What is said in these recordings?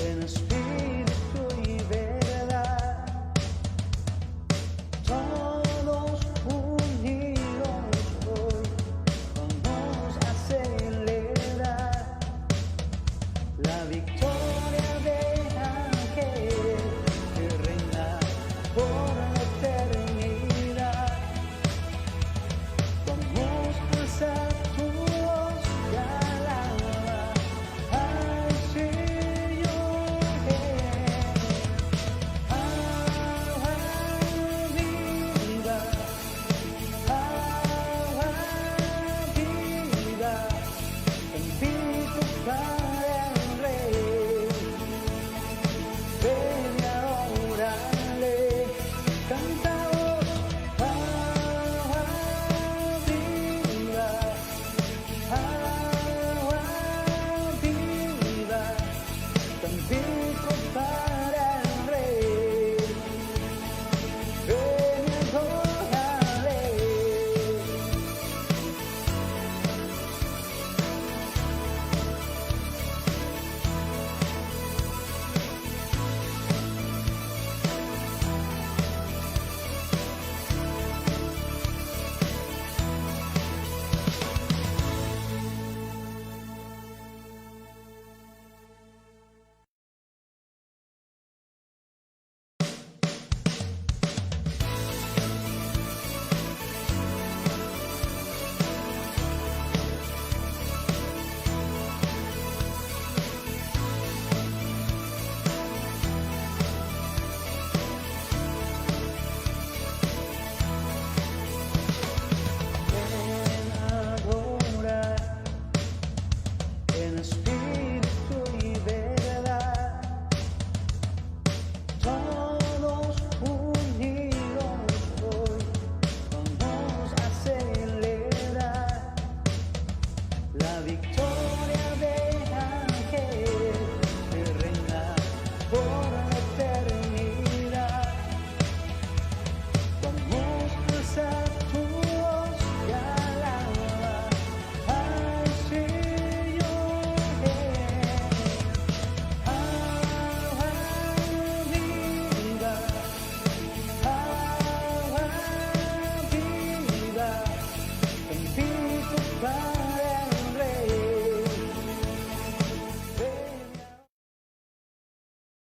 en espíritu y verdad, todos unidos hoy vamos a celebrar la victoria de aquel que reina por la eternidad. Vamos a alzar tu voz y alabar al Señor. Agua viva, bendito para el Rey. Ven y adórale, cantamos agua viva, bendito para el Rey. Ven y adórale. Ven a adorar en espíritu y verdad, todos unidos hoy vamos a celebrar la victoria de aquel que reina por la eternidad. Vamos a alzar tu voz y alabar al Señor. Agua viva, bendito para el Rey.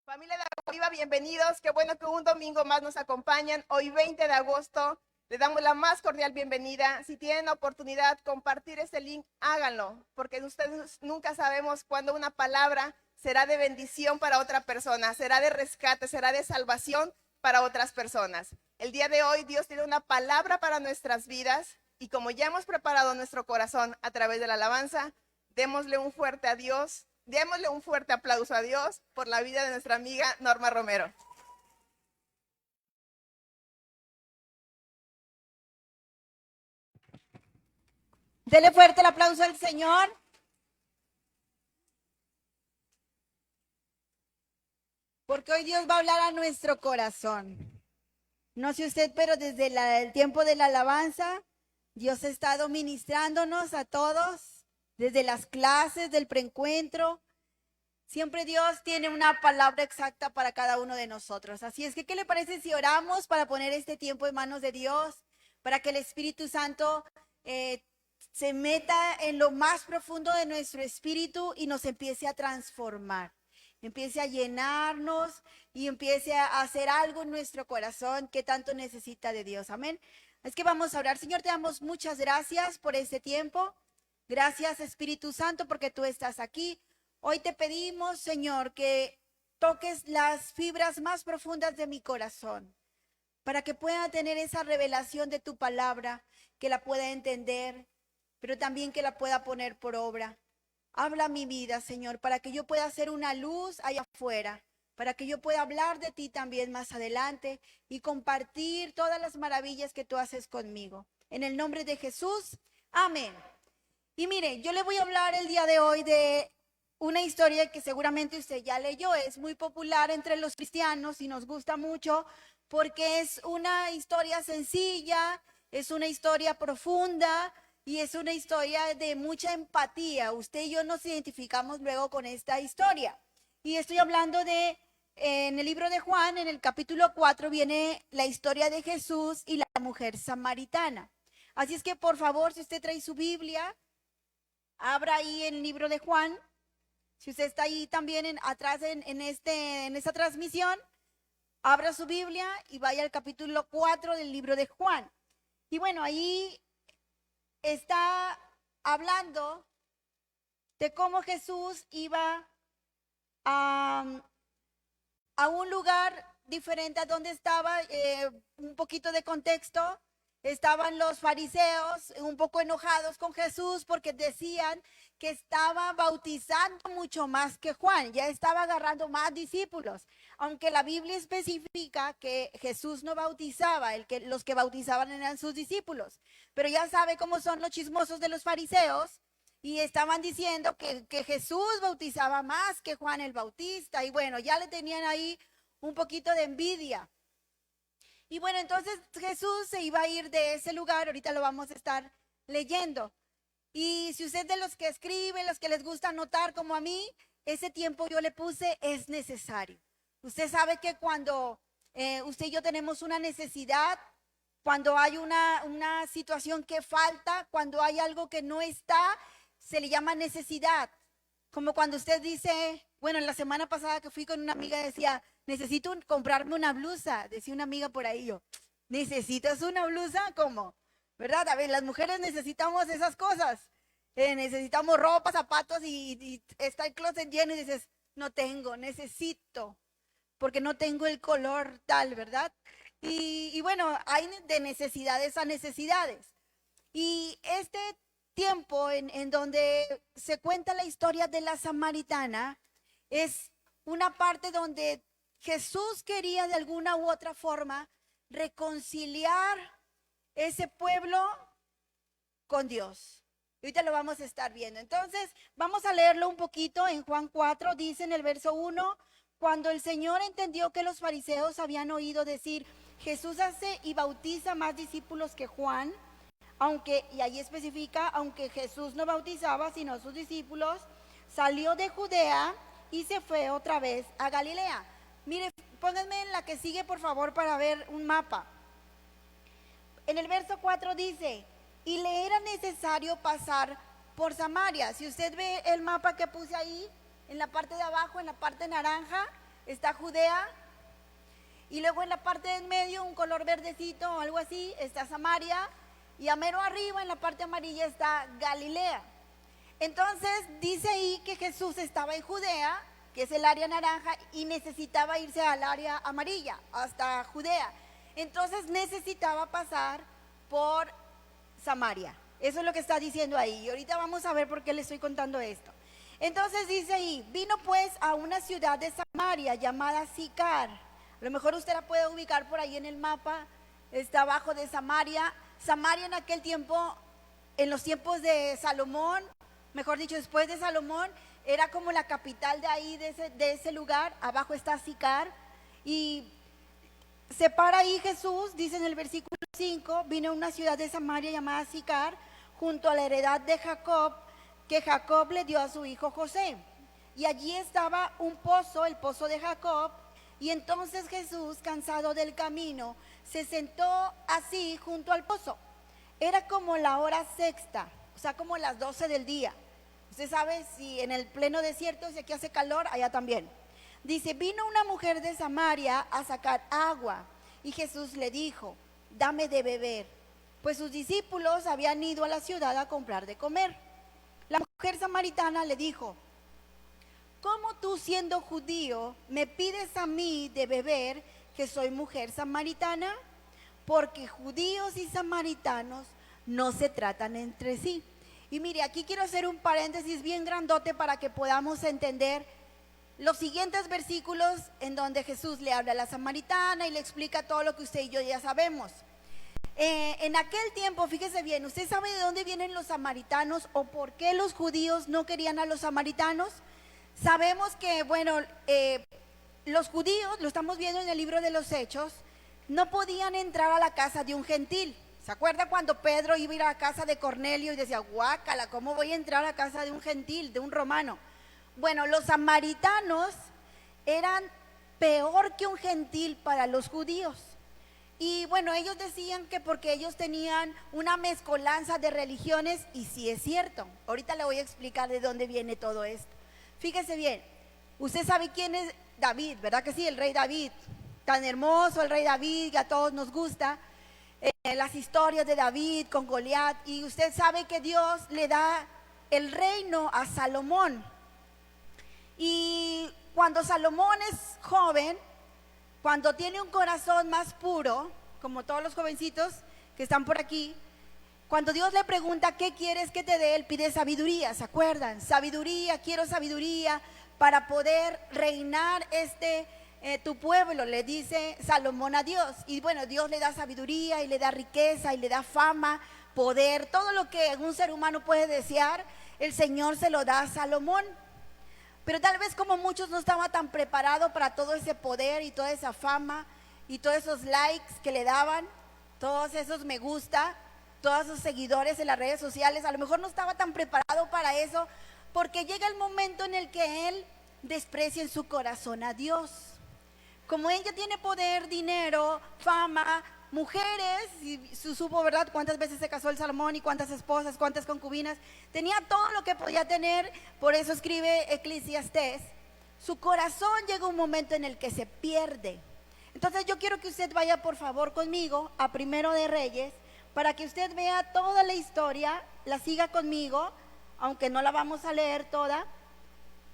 Familia de Agua Viva, bienvenidos. Qué bueno que un domingo más nos acompañan. Hoy 20 de agosto les damos la más cordial bienvenida. Si tienen oportunidad compartir este link, háganlo, porque ustedes nunca sabemos cuándo una palabra será de bendición para otra persona, será de rescate, será de salvación para otras personas. El día de hoy Dios tiene una palabra para nuestras vidas y como ya hemos preparado nuestro corazón a través de la alabanza, démosle un fuerte adiós. Démosle un fuerte aplauso a Dios por la vida de nuestra amiga Norma Romero. Dele fuerte el aplauso al Señor. Porque hoy Dios va a hablar a nuestro corazón. No sé usted, pero desde el tiempo de la alabanza, Dios ha estado ministrándonos a todos. Desde las clases del preencuentro, siempre Dios tiene una palabra exacta para cada uno de nosotros. Así es que, ¿qué le parece si oramos para poner este tiempo en manos de Dios? Para que el Espíritu Santo se meta en lo más profundo de nuestro espíritu y nos empiece a transformar. Empiece a llenarnos y empiece a hacer algo en nuestro corazón que tanto necesita de Dios. Amén. Es que vamos a orar. Señor, te damos muchas gracias por este tiempo. Gracias, Espíritu Santo, porque tú estás aquí. Hoy te pedimos, Señor, que toques las fibras más profundas de mi corazón, para que pueda tener esa revelación de tu palabra, que la pueda entender, pero también que la pueda poner por obra. Habla mi vida, Señor, para que yo pueda ser una luz allá afuera, para que yo pueda hablar de ti también más adelante y compartir todas las maravillas que tú haces conmigo. En el nombre de Jesús, amén. Y mire, yo le voy a hablar el día de hoy de una historia que seguramente usted ya leyó. Es muy popular entre los cristianos y nos gusta mucho porque es una historia sencilla, es una historia profunda y es una historia de mucha empatía. Usted y yo nos identificamos luego con esta historia. Y estoy hablando de, en el libro de Juan, en el capítulo 4, viene la historia de Jesús y la mujer samaritana. Así es que, por favor, si usted trae su Biblia, abra ahí el libro de Juan. Si usted está ahí también atrás en esta transmisión, abra su Biblia y vaya al capítulo 4 del libro de Juan. Y bueno, ahí está hablando de cómo Jesús iba a un lugar diferente a donde estaba, un poquito de contexto. Estaban los fariseos un poco enojados con Jesús porque decían que estaba bautizando mucho más que Juan, ya estaba agarrando más discípulos, aunque la Biblia especifica que Jesús no bautizaba, los que bautizaban eran sus discípulos, pero ya sabe cómo son los chismosos de los fariseos y estaban diciendo que Jesús bautizaba más que Juan el Bautista y bueno, ya le tenían ahí un poquito de envidia. Y bueno, entonces Jesús se iba a ir de ese lugar, ahorita lo vamos a estar leyendo. Y si usted de los que escriben, los que les gusta anotar como a mí, ese tiempo yo le puse es necesario. Usted sabe que cuando usted y yo tenemos una necesidad, cuando hay una situación que falta, cuando hay algo que no está, se le llama necesidad. Como cuando usted dice, bueno, la semana pasada que fui con una amiga decía, necesito comprarme una blusa, decía una amiga por ahí, yo, ¿necesitas una blusa? ¿Cómo? ¿Verdad? A ver, las mujeres necesitamos esas cosas, necesitamos ropa, zapatos y está el closet lleno y dices, no tengo, necesito, porque no tengo el color tal, ¿verdad? Y bueno, hay de necesidades a necesidades. Y este tiempo en donde se cuenta la historia de la samaritana es una parte donde Jesús quería de alguna u otra forma reconciliar ese pueblo con Dios. Ahorita lo vamos a estar viendo. Entonces, vamos a leerlo un poquito en Juan 4, dice en el verso 1, cuando el Señor entendió que los fariseos habían oído decir, Jesús hace y bautiza más discípulos que Juan, y ahí especifica, aunque Jesús no bautizaba, sino sus discípulos, salió de Judea y se fue otra vez a Galilea. Mire, pónganme en la que sigue, por favor, para ver un mapa. En el verso 4 dice, y le era necesario pasar por Samaria. Si usted ve el mapa que puse ahí, en la parte de abajo, en la parte naranja, está Judea. Y luego en la parte de en medio, un color verdecito o algo así, está Samaria. Y a mero arriba, en la parte amarilla, está Galilea. Entonces, dice ahí que Jesús estaba en Judea, que es el área naranja, y necesitaba irse al área amarilla, hasta Judea. Entonces, necesitaba pasar por Samaria. Eso es lo que está diciendo ahí. Y ahorita vamos a ver por qué le estoy contando esto. Entonces, dice ahí, vino pues a una ciudad de Samaria llamada Sicar. A lo mejor usted la puede ubicar por ahí en el mapa. Está abajo de Samaria. Samaria en aquel tiempo, en los tiempos de Salomón, mejor dicho, después de Salomón, era como la capital de ahí, de ese lugar. Abajo está Sicar. Y se para ahí Jesús, dice en el versículo 5, vino a una ciudad de Samaria llamada Sicar, junto a la heredad de Jacob, que Jacob le dio a su hijo José. Y allí estaba un pozo, el pozo de Jacob. Y entonces Jesús, cansado del camino, se sentó así junto al pozo. Era como la hora sexta, o sea, como las 12 del día. Usted sabe, si en el pleno desierto, si aquí hace calor, allá también. Dice, vino una mujer de Samaria a sacar agua. Y Jesús le dijo, dame de beber. Pues sus discípulos habían ido a la ciudad a comprar de comer. La mujer samaritana le dijo, ¿cómo tú siendo judío me pides a mí de beber, que soy mujer samaritana? Porque judíos y samaritanos no se tratan entre sí. Y mire, aquí quiero hacer un paréntesis bien grandote para que podamos entender los siguientes versículos en donde Jesús le habla a la samaritana y le explica todo lo que usted y yo ya sabemos. En aquel tiempo, fíjese bien, ¿usted sabe de dónde vienen los samaritanos o por qué los judíos no querían a los samaritanos? Sabemos que, bueno, los judíos, lo estamos viendo en el libro de los Hechos, no podían entrar a la casa de un gentil. ¿Se acuerda cuando Pedro iba a ir a la casa de Cornelio y decía, guácala, ¿cómo voy a entrar a la casa de un gentil, de un romano? Bueno, los samaritanos eran peor que un gentil para los judíos. Y bueno, ellos decían que porque ellos tenían una mezcolanza de religiones, y sí es cierto. Ahorita le voy a explicar de dónde viene todo esto. Fíjese bien, usted sabe quién es David, ¿verdad que sí? El rey David, tan hermoso el rey David, que a todos nos gusta. Las historias de David con Goliat, y usted sabe que Dios le da el reino a Salomón. Y cuando Salomón es joven, cuando tiene un corazón más puro, como todos los jovencitos que están por aquí, cuando Dios le pregunta qué quieres que te dé, él pide sabiduría, ¿se acuerdan? Sabiduría, quiero sabiduría para poder reinar tu pueblo, le dice Salomón a Dios. Y bueno, Dios le da sabiduría y le da riqueza y le da fama, poder, todo lo que un ser humano puede desear, el Señor se lo da a Salomón. Pero tal vez como muchos no estaba tan preparado para todo ese poder y toda esa fama y todos esos likes que le daban, todos esos me gusta, todos esos seguidores en las redes sociales, a lo mejor no estaba tan preparado para eso, porque llega el momento en el que él desprecia en su corazón a Dios. Como ella tiene poder, dinero, fama, mujeres, y supo, ¿verdad?, cuántas veces se casó el Salomón y cuántas esposas, cuántas concubinas, tenía todo lo que podía tener. Por eso escribe Eclesiastés, su corazón llega un momento en el que se pierde. Entonces yo quiero que usted vaya por favor conmigo a Primero de Reyes, para que usted vea toda la historia, la siga conmigo, aunque no la vamos a leer toda,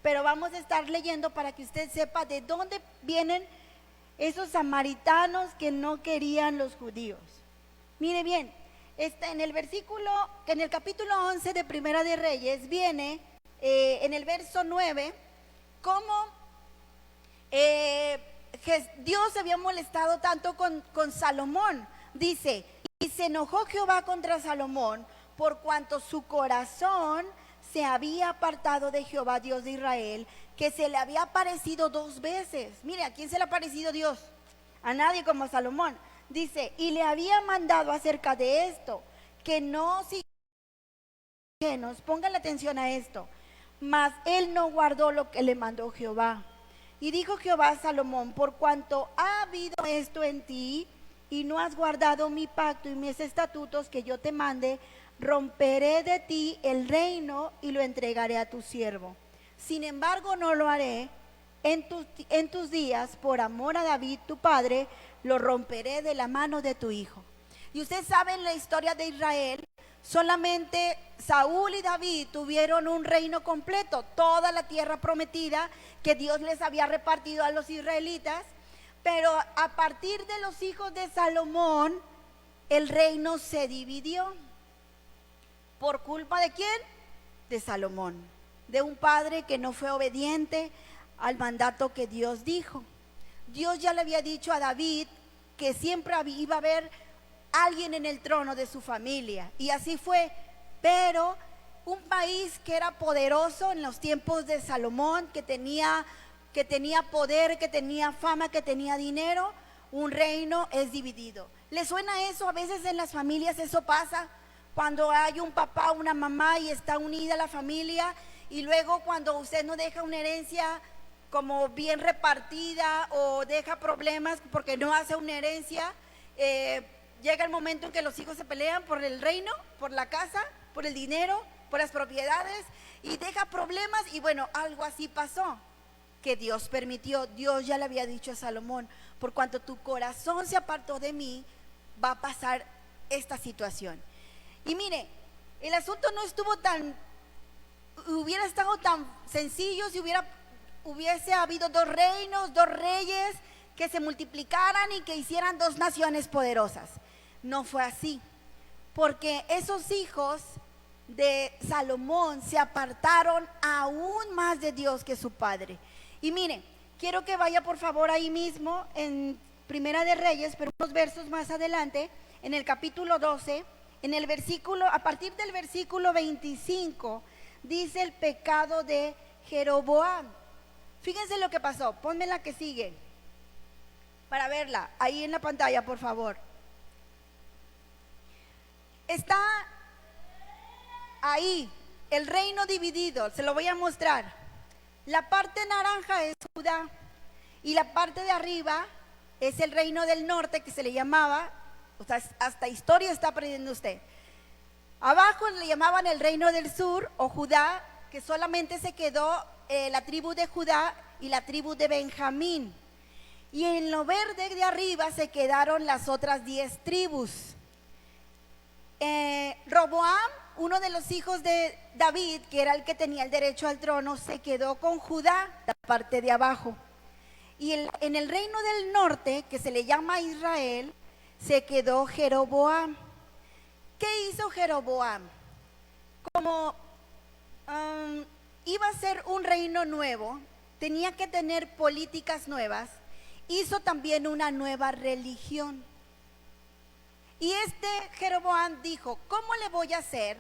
pero vamos a estar leyendo para que usted sepa de dónde vienen esos samaritanos que no querían los judíos. Mire bien, en el capítulo 11 de Primera de Reyes viene en el verso 9 cómo Dios se había molestado tanto con Salomón. Dice, y se enojó Jehová contra Salomón por cuanto su corazón se había apartado de Jehová Dios de Israel, que se le había aparecido 2 veces. Mire, ¿a quién se le ha aparecido Dios? A nadie como a Salomón. Dice, y le había mandado acerca de esto, que no siguiera, pongan la atención a esto, mas él no guardó lo que le mandó Jehová. Y dijo Jehová a Salomón, por cuanto ha habido esto en ti, y no has guardado mi pacto y mis estatutos que yo te mande, romperé de ti el reino y lo entregaré a tu siervo. Sin embargo, no lo haré en tus días, por amor a David tu padre, lo romperé de la mano de tu hijo. Y ustedes saben la historia de Israel, solamente Saúl y David tuvieron un reino completo, toda la tierra prometida que Dios les había repartido a los israelitas, pero a partir de los hijos de Salomón, el reino se dividió. ¿Por culpa de quién? De Salomón, de un padre que no fue obediente al mandato que Dios dijo. Dios ya le había dicho a David que siempre iba a haber alguien en el trono de su familia, y así fue. Pero un país que era poderoso en los tiempos de Salomón, que tenía poder, que tenía fama, que tenía dinero, un reino es dividido. ¿Le suena eso? A veces en las familias eso pasa. Cuando hay un papá, una mamá y está unida la familia, y luego cuando usted no deja una herencia como bien repartida o deja problemas porque no hace una herencia, llega el momento en que los hijos se pelean por el reino, por la casa, por el dinero, por las propiedades, y deja problemas. Y bueno, algo así pasó, que Dios permitió. Dios ya le había dicho a Salomón, por cuanto tu corazón se apartó de mí, va a pasar esta situación. Y mire, el asunto no hubiera estado tan sencillo si hubiese habido 2 reinos, 2 reyes que se multiplicaran y que hicieran 2 naciones poderosas. No fue así, porque esos hijos de Salomón se apartaron aún más de Dios que su padre. Y mire, quiero que vaya por favor ahí mismo en Primera de Reyes, pero unos versos más adelante, en el capítulo 12, a partir del versículo 25, dice el pecado de Jeroboam. Fíjense lo que pasó. Ponme la que sigue para verla ahí en la pantalla, por favor. Está ahí el reino dividido, se lo voy a mostrar. La parte naranja es Judá Y la parte de arriba es el reino del norte, que se le llamaba, o sea, hasta historia está aprendiendo usted. Abajo le llamaban el reino del sur o Judá, que solamente se quedó la tribu de Judá y la tribu de Benjamín. Y en lo verde de arriba se quedaron las otras 10 tribus. Roboam, uno de los hijos de David, que era el que tenía el derecho al trono, se quedó con Judá, la parte de abajo. Y en el reino del norte, que se le llama Israel, se quedó Jeroboam. ¿Qué hizo Jeroboam? Como iba a ser un reino nuevo, tenía que tener políticas nuevas, hizo también una nueva religión. Y Jeroboam dijo, ¿cómo le voy a hacer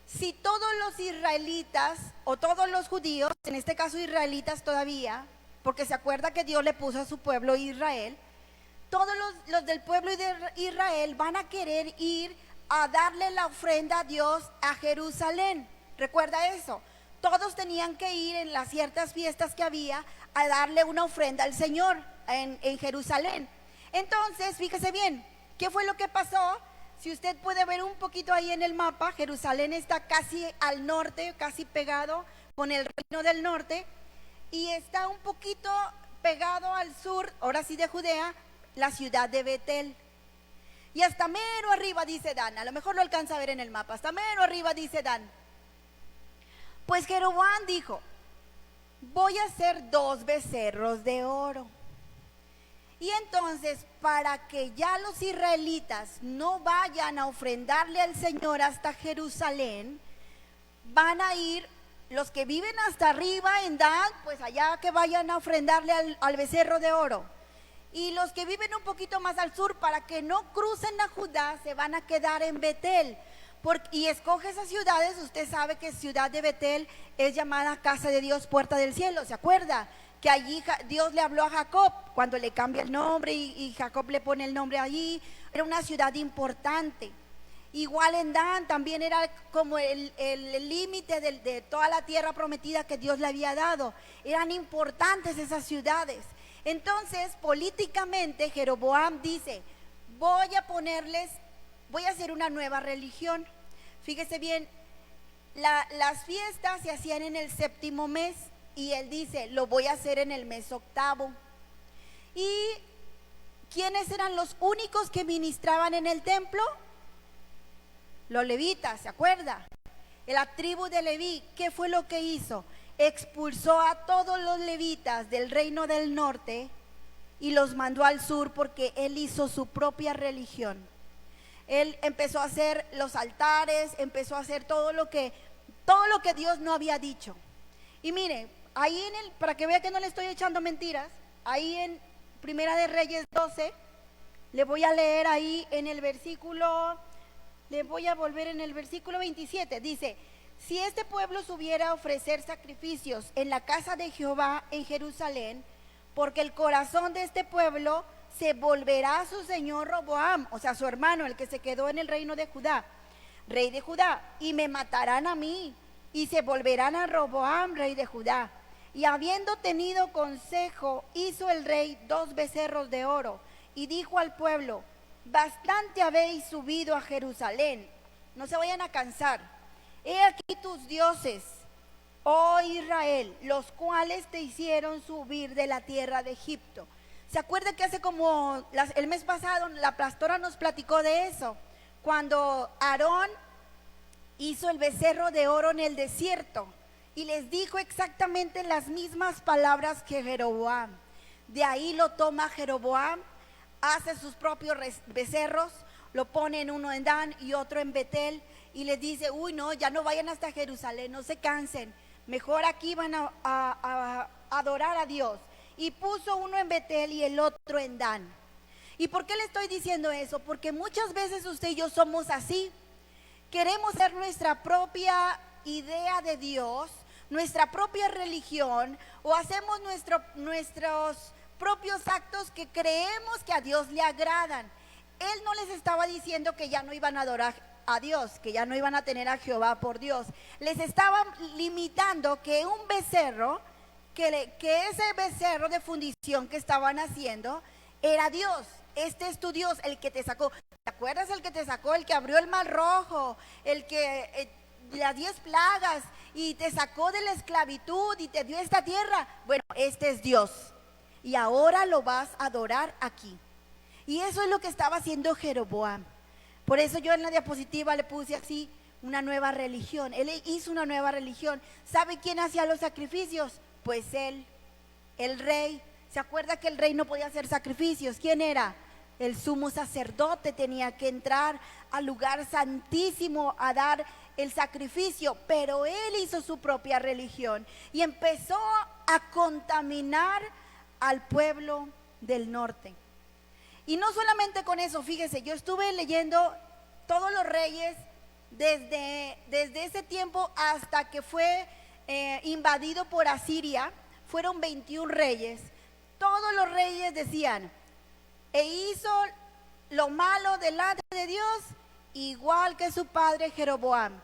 si todos los israelitas o todos los judíos, en este caso israelitas todavía, porque se acuerda que Dios le puso a su pueblo Israel, todos los del pueblo de Israel van a querer ir a darle la ofrenda a Dios a Jerusalén? Recuerda eso. Todos tenían que ir en las ciertas fiestas que había a darle una ofrenda al Señor en Jerusalén. Entonces, fíjese bien, ¿qué fue lo que pasó? Si usted puede ver un poquito ahí en el mapa, Jerusalén está casi al norte, casi pegado con el reino del norte, y está un poquito pegado al sur, ahora sí de Judea, la ciudad de Betel. Y hasta mero arriba dice Dan, a lo mejor lo alcanza a ver en el mapa, hasta mero arriba dice Dan. Pues Jeroboam dijo, voy a hacer 2 becerros de oro. Y entonces, para que ya los israelitas no vayan a ofrendarle al Señor hasta Jerusalén, van a ir los que viven hasta arriba en Dan, pues allá que vayan a ofrendarle al becerro de oro. Y los que viven un poquito más al sur, para que no crucen a Judá, se van a quedar en Betel. Y escoge esas ciudades. Usted sabe que ciudad de Betel es llamada casa de Dios, puerta del cielo. ¿Se acuerda? Que allí Dios le habló a Jacob cuando le cambia el nombre y Jacob le pone el nombre allí. Era una ciudad importante. Igual en Dan también era como el límite de toda la tierra prometida que Dios le había dado. Eran importantes esas ciudades. Entonces, políticamente, Jeroboam dice, voy a hacer una nueva religión. Fíjese bien, las fiestas se hacían en el 7º mes y él dice, lo voy a hacer en el mes 8º. ¿Y quiénes eran los únicos que ministraban en el templo? Los levitas, ¿se acuerda? La tribu de Leví, ¿qué fue lo que hizo? Expulsó a todos los levitas del reino del norte y los mandó al sur porque él hizo su propia religión. Él empezó a hacer los altares, empezó a hacer todo lo que Dios no había dicho. Y mire, ahí para que vea que no le estoy echando mentiras, ahí en Primera de Reyes 12, le voy a leer ahí en el versículo, le voy a volver en el versículo 27, dice, si este pueblo subiera a ofrecer sacrificios en la casa de Jehová en Jerusalén, porque el corazón de este pueblo se volverá a su señor Roboam, o sea, su hermano, el que se quedó en el reino de Judá, rey de Judá, y me matarán a mí, y se volverán a Roboam, rey de Judá. Y habiendo tenido consejo, hizo el rey 2 becerros de oro, y dijo al pueblo, bastante habéis subido a Jerusalén, no se vayan a cansar. He aquí tus dioses, oh Israel, los cuales te hicieron subir de la tierra de Egipto. ¿Se acuerda que hace como el mes pasado la pastora nos platicó de eso? Cuando Aarón hizo el becerro de oro en el desierto y les dijo exactamente las mismas palabras que Jeroboam. De ahí lo toma Jeroboam, hace sus propios becerros, lo pone en uno en Dan y otro en Betel y les dice, uy no, ya no vayan hasta Jerusalén, no se cansen, mejor aquí van a adorar a Dios. Y puso uno en Betel y el otro en Dan. ¿Y por qué le estoy diciendo eso? Porque muchas veces usted y yo somos así. Queremos ser nuestra propia idea de Dios, nuestra propia religión, o hacemos nuestros propios actos que creemos que a Dios le agradan. Él no les estaba diciendo que ya no iban a adorar a Dios, que ya no iban a tener a Jehová por Dios. Les estaba limitando que un becerro que ese becerro de fundición que estaban haciendo era Dios. Este es tu Dios, el que te sacó. ¿Te acuerdas el que te sacó? El que abrió el mar rojo, el que las 10 plagas y te sacó de la esclavitud y te dio esta tierra. Bueno, este es Dios. Y ahora lo vas a adorar aquí. Y eso es lo que estaba haciendo Jeroboam. Por eso yo en la diapositiva le puse así, una nueva religión. Él hizo una nueva religión. ¿Sabe quién hacía los sacrificios? Pues él, el rey. ¿Se acuerda que el rey no podía hacer sacrificios? ¿Quién era? El sumo sacerdote tenía que entrar al lugar santísimo a dar el sacrificio, pero él hizo su propia religión y empezó a contaminar al pueblo del norte. Y no solamente con eso, fíjese, yo estuve leyendo todos los reyes desde ese tiempo hasta que fue invadido por Asiria. Fueron 21 reyes. Todos los reyes decían, e hizo lo malo delante de Dios, igual que su padre Jeroboam.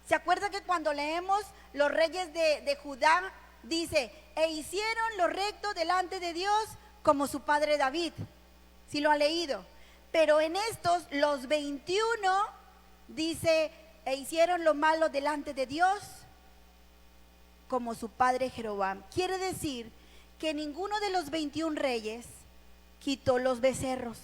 ¿Se acuerda que cuando leemos los reyes de Judá, dice, e hicieron lo recto delante de Dios como su padre David? Si lo ha leído. Pero en estos, los 21, dice, e hicieron lo malo delante de Dios como su padre Jeroboam. Quiere decir que ninguno de los 21 reyes quitó los becerros.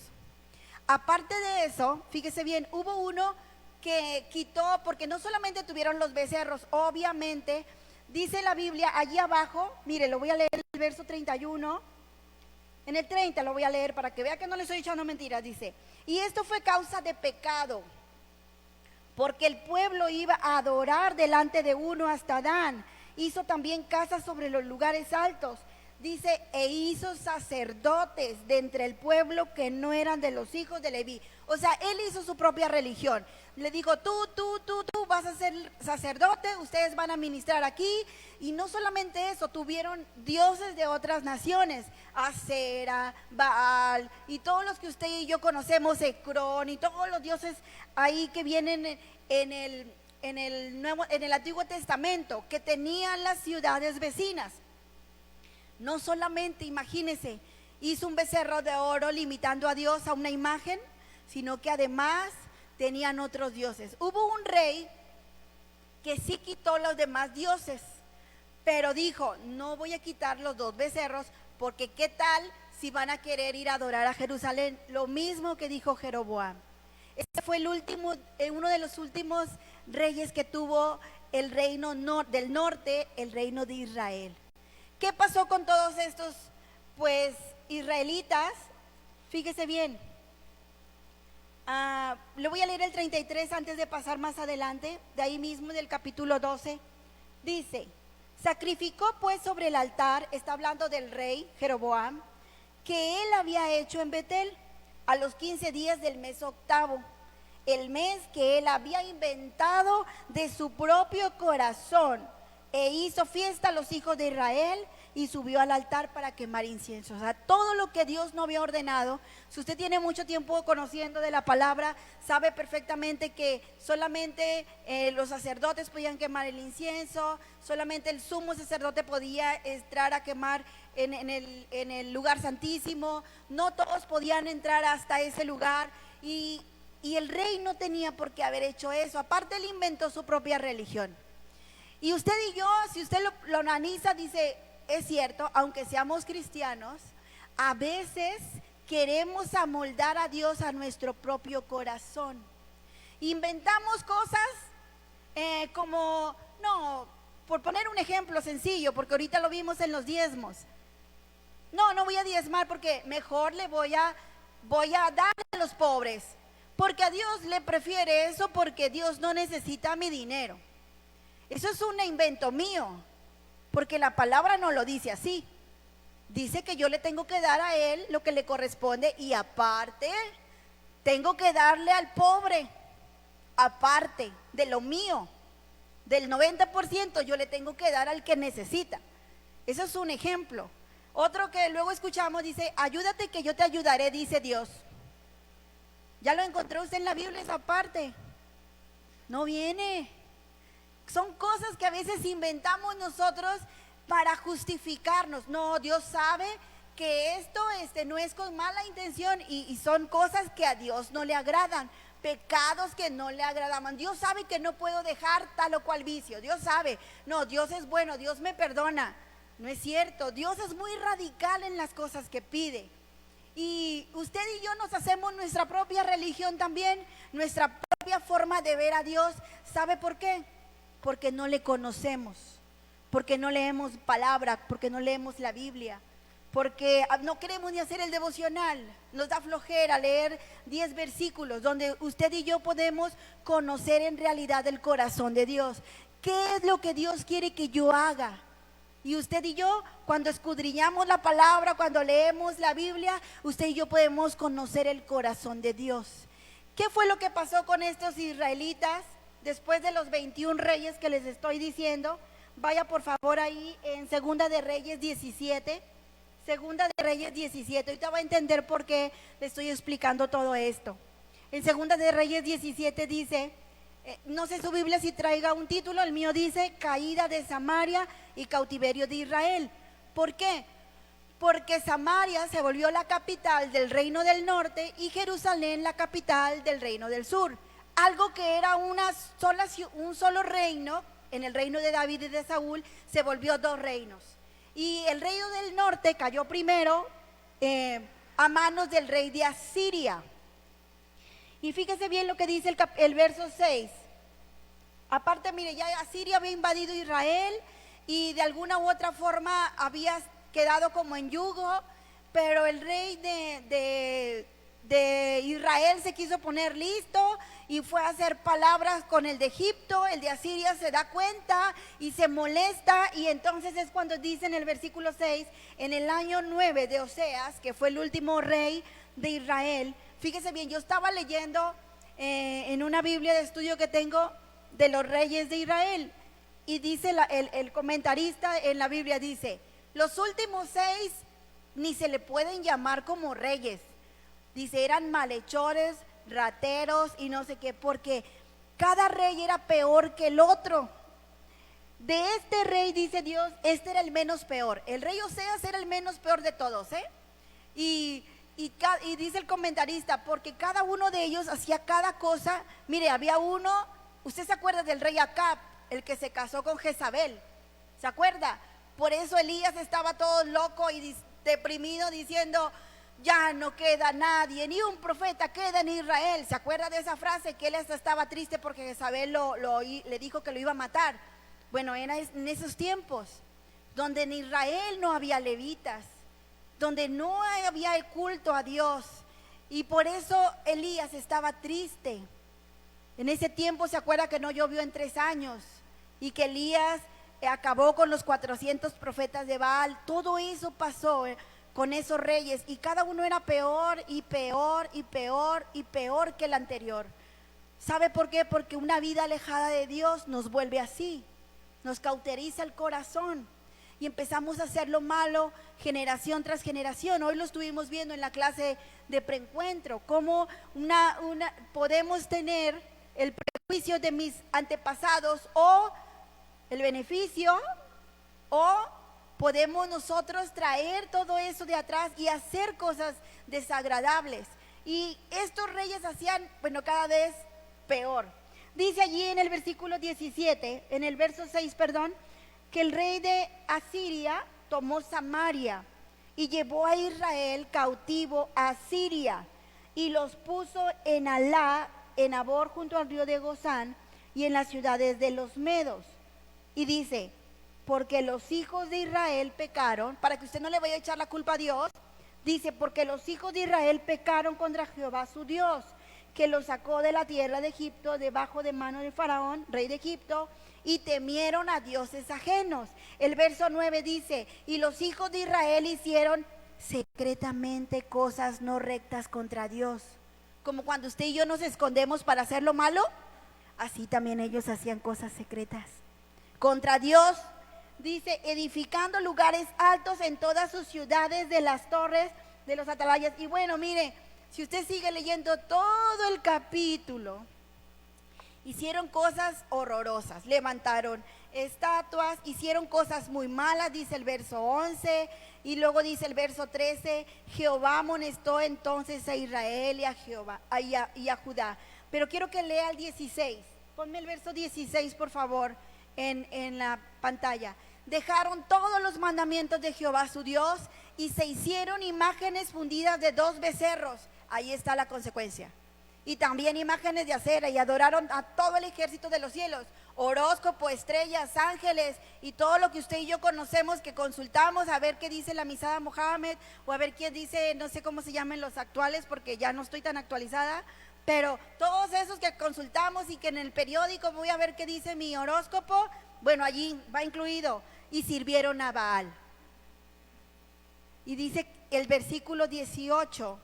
Aparte de eso, fíjese bien, hubo uno que quitó, porque no solamente tuvieron los becerros, obviamente, dice la Biblia allí abajo, mire, lo voy a leer el verso 31, en el 30 lo voy a leer para que vea que no le estoy echando mentiras, dice, y esto fue causa de pecado, porque el pueblo iba a adorar delante de uno hasta Dan, hizo también casas sobre los lugares altos, dice, e hizo sacerdotes de entre el pueblo que no eran de los hijos de Leví. O sea, él hizo su propia religión. Le dijo, tú vas a ser sacerdote, ustedes van a ministrar aquí. Y no solamente eso, tuvieron dioses de otras naciones, Acera, Baal, y todos los que usted y yo conocemos, Ecrón, y todos los dioses ahí que vienen en el Antiguo Testamento, que tenían las ciudades vecinas. No solamente, imagínense, hizo un becerro de oro limitando a Dios a una imagen, sino que además tenían otros dioses. Hubo un rey que sí quitó los demás dioses, pero dijo, no voy a quitar los 2 becerros, porque qué tal si van a querer ir a adorar a Jerusalén. Lo mismo que dijo Jeroboam. Este fue uno de los últimos reyes que tuvo el reino del norte, el reino de Israel. ¿Qué pasó con todos estos, pues, israelitas? Fíjese bien. Le voy a leer el 33 antes de pasar más adelante, de ahí mismo del capítulo 12. Dice, sacrificó pues sobre el altar, está hablando del rey Jeroboam, que él había hecho en Betel a los 15 días del mes octavo, el mes que él había inventado de su propio corazón. E hizo fiesta a los hijos de Israel y subió al altar para quemar incienso. O sea, todo lo que Dios no había ordenado. Si usted tiene mucho tiempo conociendo de la palabra, sabe perfectamente que solamente los sacerdotes podían quemar el incienso, solamente el sumo sacerdote podía entrar a quemar en el lugar santísimo, no todos podían entrar hasta ese lugar y el rey no tenía por qué haber hecho eso. Aparte, él inventó su propia religión. Y usted y yo, si usted lo analiza, dice, es cierto, aunque seamos cristianos, a veces queremos amoldar a Dios a nuestro propio corazón. Inventamos cosas como, no, por poner un ejemplo sencillo, porque ahorita lo vimos en los diezmos. No voy a diezmar porque mejor le voy a dar a los pobres, porque a Dios le prefiere eso, porque Dios no necesita mi dinero. Eso es un invento mío, porque la palabra no lo dice así. Dice que yo le tengo que dar a él lo que le corresponde y aparte tengo que darle al pobre, aparte de lo mío, del 90% yo le tengo que dar al que necesita. Eso es un ejemplo. Otro que luego escuchamos dice, ayúdate que yo te ayudaré, dice Dios. ¿Ya lo encontró usted en la Biblia esa parte? No viene. Son cosas que a veces inventamos nosotros para justificarnos. No, Dios sabe que esto no es con mala intención y son cosas que a Dios no le agradan, pecados que no le agradaban. Dios sabe que no puedo dejar tal o cual vicio. Dios sabe, no, Dios es bueno, Dios me perdona. No es cierto, Dios es muy radical en las cosas que pide. Y usted y yo nos hacemos nuestra propia religión también, nuestra propia forma de ver a Dios. ¿Sabe por qué? Porque no le conocemos, porque no leemos palabra, porque no leemos la Biblia, porque no queremos ni hacer el devocional. Nos da flojera leer 10 versículos donde usted y yo podemos conocer en realidad el corazón de Dios. ¿Qué es lo que Dios quiere que yo haga? Y usted y yo, cuando escudriñamos la palabra, cuando leemos la Biblia, usted y yo podemos conocer el corazón de Dios. ¿Qué fue lo que pasó con estos israelitas después de los 21 reyes que les estoy diciendo? Vaya por favor ahí en Segunda de Reyes 17. Segunda de Reyes 17. Ahorita va a entender por qué le estoy explicando todo esto. En Segunda de Reyes 17 dice, no sé su Biblia si traiga un título, el mío dice caída de Samaria y cautiverio de Israel. ¿Por qué? Porque Samaria se volvió la capital del reino del norte y Jerusalén la capital del reino del sur. Algo que era un solo reino, en el reino de David y de Saúl, se volvió 2 reinos. Y el reino del norte cayó primero a manos del rey de Asiria. Y fíjese bien lo que dice el verso 6. Aparte, mire, ya Asiria había invadido Israel y de alguna u otra forma había quedado como en yugo, pero el rey de Israel se quiso poner listo y fue a hacer palabras con el de Egipto. El de Asiria se da cuenta y se molesta, y entonces es cuando dice en el versículo 6, en el año 9 de Oseas, que fue el último rey de Israel. Fíjese bien, yo estaba leyendo en una Biblia de estudio que tengo de los reyes de Israel, y dice el comentarista en la Biblia, dice, los últimos 6 ni se le pueden llamar como reyes. Dice, eran malhechores, rateros y no sé qué, porque cada rey era peor que el otro. De este rey, dice Dios, este era el menos peor. El rey Oseas era el menos peor de todos, Y dice el comentarista, porque cada uno de ellos hacía cada cosa. Mire, había uno, usted se acuerda del rey Acab, el que se casó con Jezabel, ¿se acuerda? Por eso Elías estaba todo loco y deprimido, diciendo, ya no queda nadie, ni un profeta queda en Israel. ¿Se acuerda de esa frase? Que él hasta estaba triste porque Jezabel le dijo que lo iba a matar. Bueno, era en esos tiempos donde en Israel no había levitas, donde no había culto a Dios, y por eso Elías estaba triste. En ese tiempo se acuerda que no llovió en 3 años y que Elías acabó con los 400 profetas de Baal. Todo eso pasó con esos reyes, y cada uno era peor y peor y peor y peor que el anterior. ¿Sabe por qué? Porque una vida alejada de Dios nos vuelve así, nos cauteriza el corazón y empezamos a hacer lo malo generación tras generación. Hoy lo estuvimos viendo en la clase de preencuentro, cómo podemos tener el prejuicio de mis antepasados o el beneficio, o podemos nosotros traer todo eso de atrás y hacer cosas desagradables. Y estos reyes hacían, bueno, cada vez peor. Dice allí en el versículo 17, en el verso 6, perdón, que el rey de Asiria tomó Samaria y llevó a Israel cautivo a Siria y los puso en Alá, en Abor, junto al río de Gozán, y en las ciudades de los medos. Y dice, porque los hijos de Israel pecaron, para que usted no le vaya a echar la culpa a Dios, dice, porque los hijos de Israel pecaron contra Jehová su Dios, que los sacó de la tierra de Egipto, debajo de mano de Faraón, rey de Egipto, y temieron a dioses ajenos. El verso 9 dice, y los hijos de Israel hicieron secretamente cosas no rectas contra Dios. Como cuando usted y yo nos escondemos para hacer lo malo, así también ellos hacían cosas secretas contra Dios. Dice, edificando lugares altos en todas sus ciudades, de las torres, de los atalayas. Y bueno, mire, si usted sigue leyendo todo el capítulo Hicieron cosas horrorosas, levantaron estatuas, hicieron cosas muy malas, dice el verso 11, y luego dice el verso 13, Jehová amonestó entonces a Israel y a Jehová y a Judá. Pero quiero que lea el 16, ponme el verso 16 por favor en la pantalla. Dejaron todos los mandamientos de Jehová su Dios y se hicieron imágenes fundidas de 2 becerros. Ahí está la consecuencia. Y también imágenes de acera, y adoraron a todo el ejército de los cielos, horóscopo, estrellas, ángeles y todo lo que usted y yo conocemos, que consultamos a ver qué dice la Misada Mohammed, o a ver quién dice, no sé cómo se llaman los actuales porque ya no estoy tan actualizada, pero todos esos que consultamos y que en el periódico voy a ver qué dice mi horóscopo, bueno, allí va incluido, y sirvieron a Baal. Y dice el versículo 18,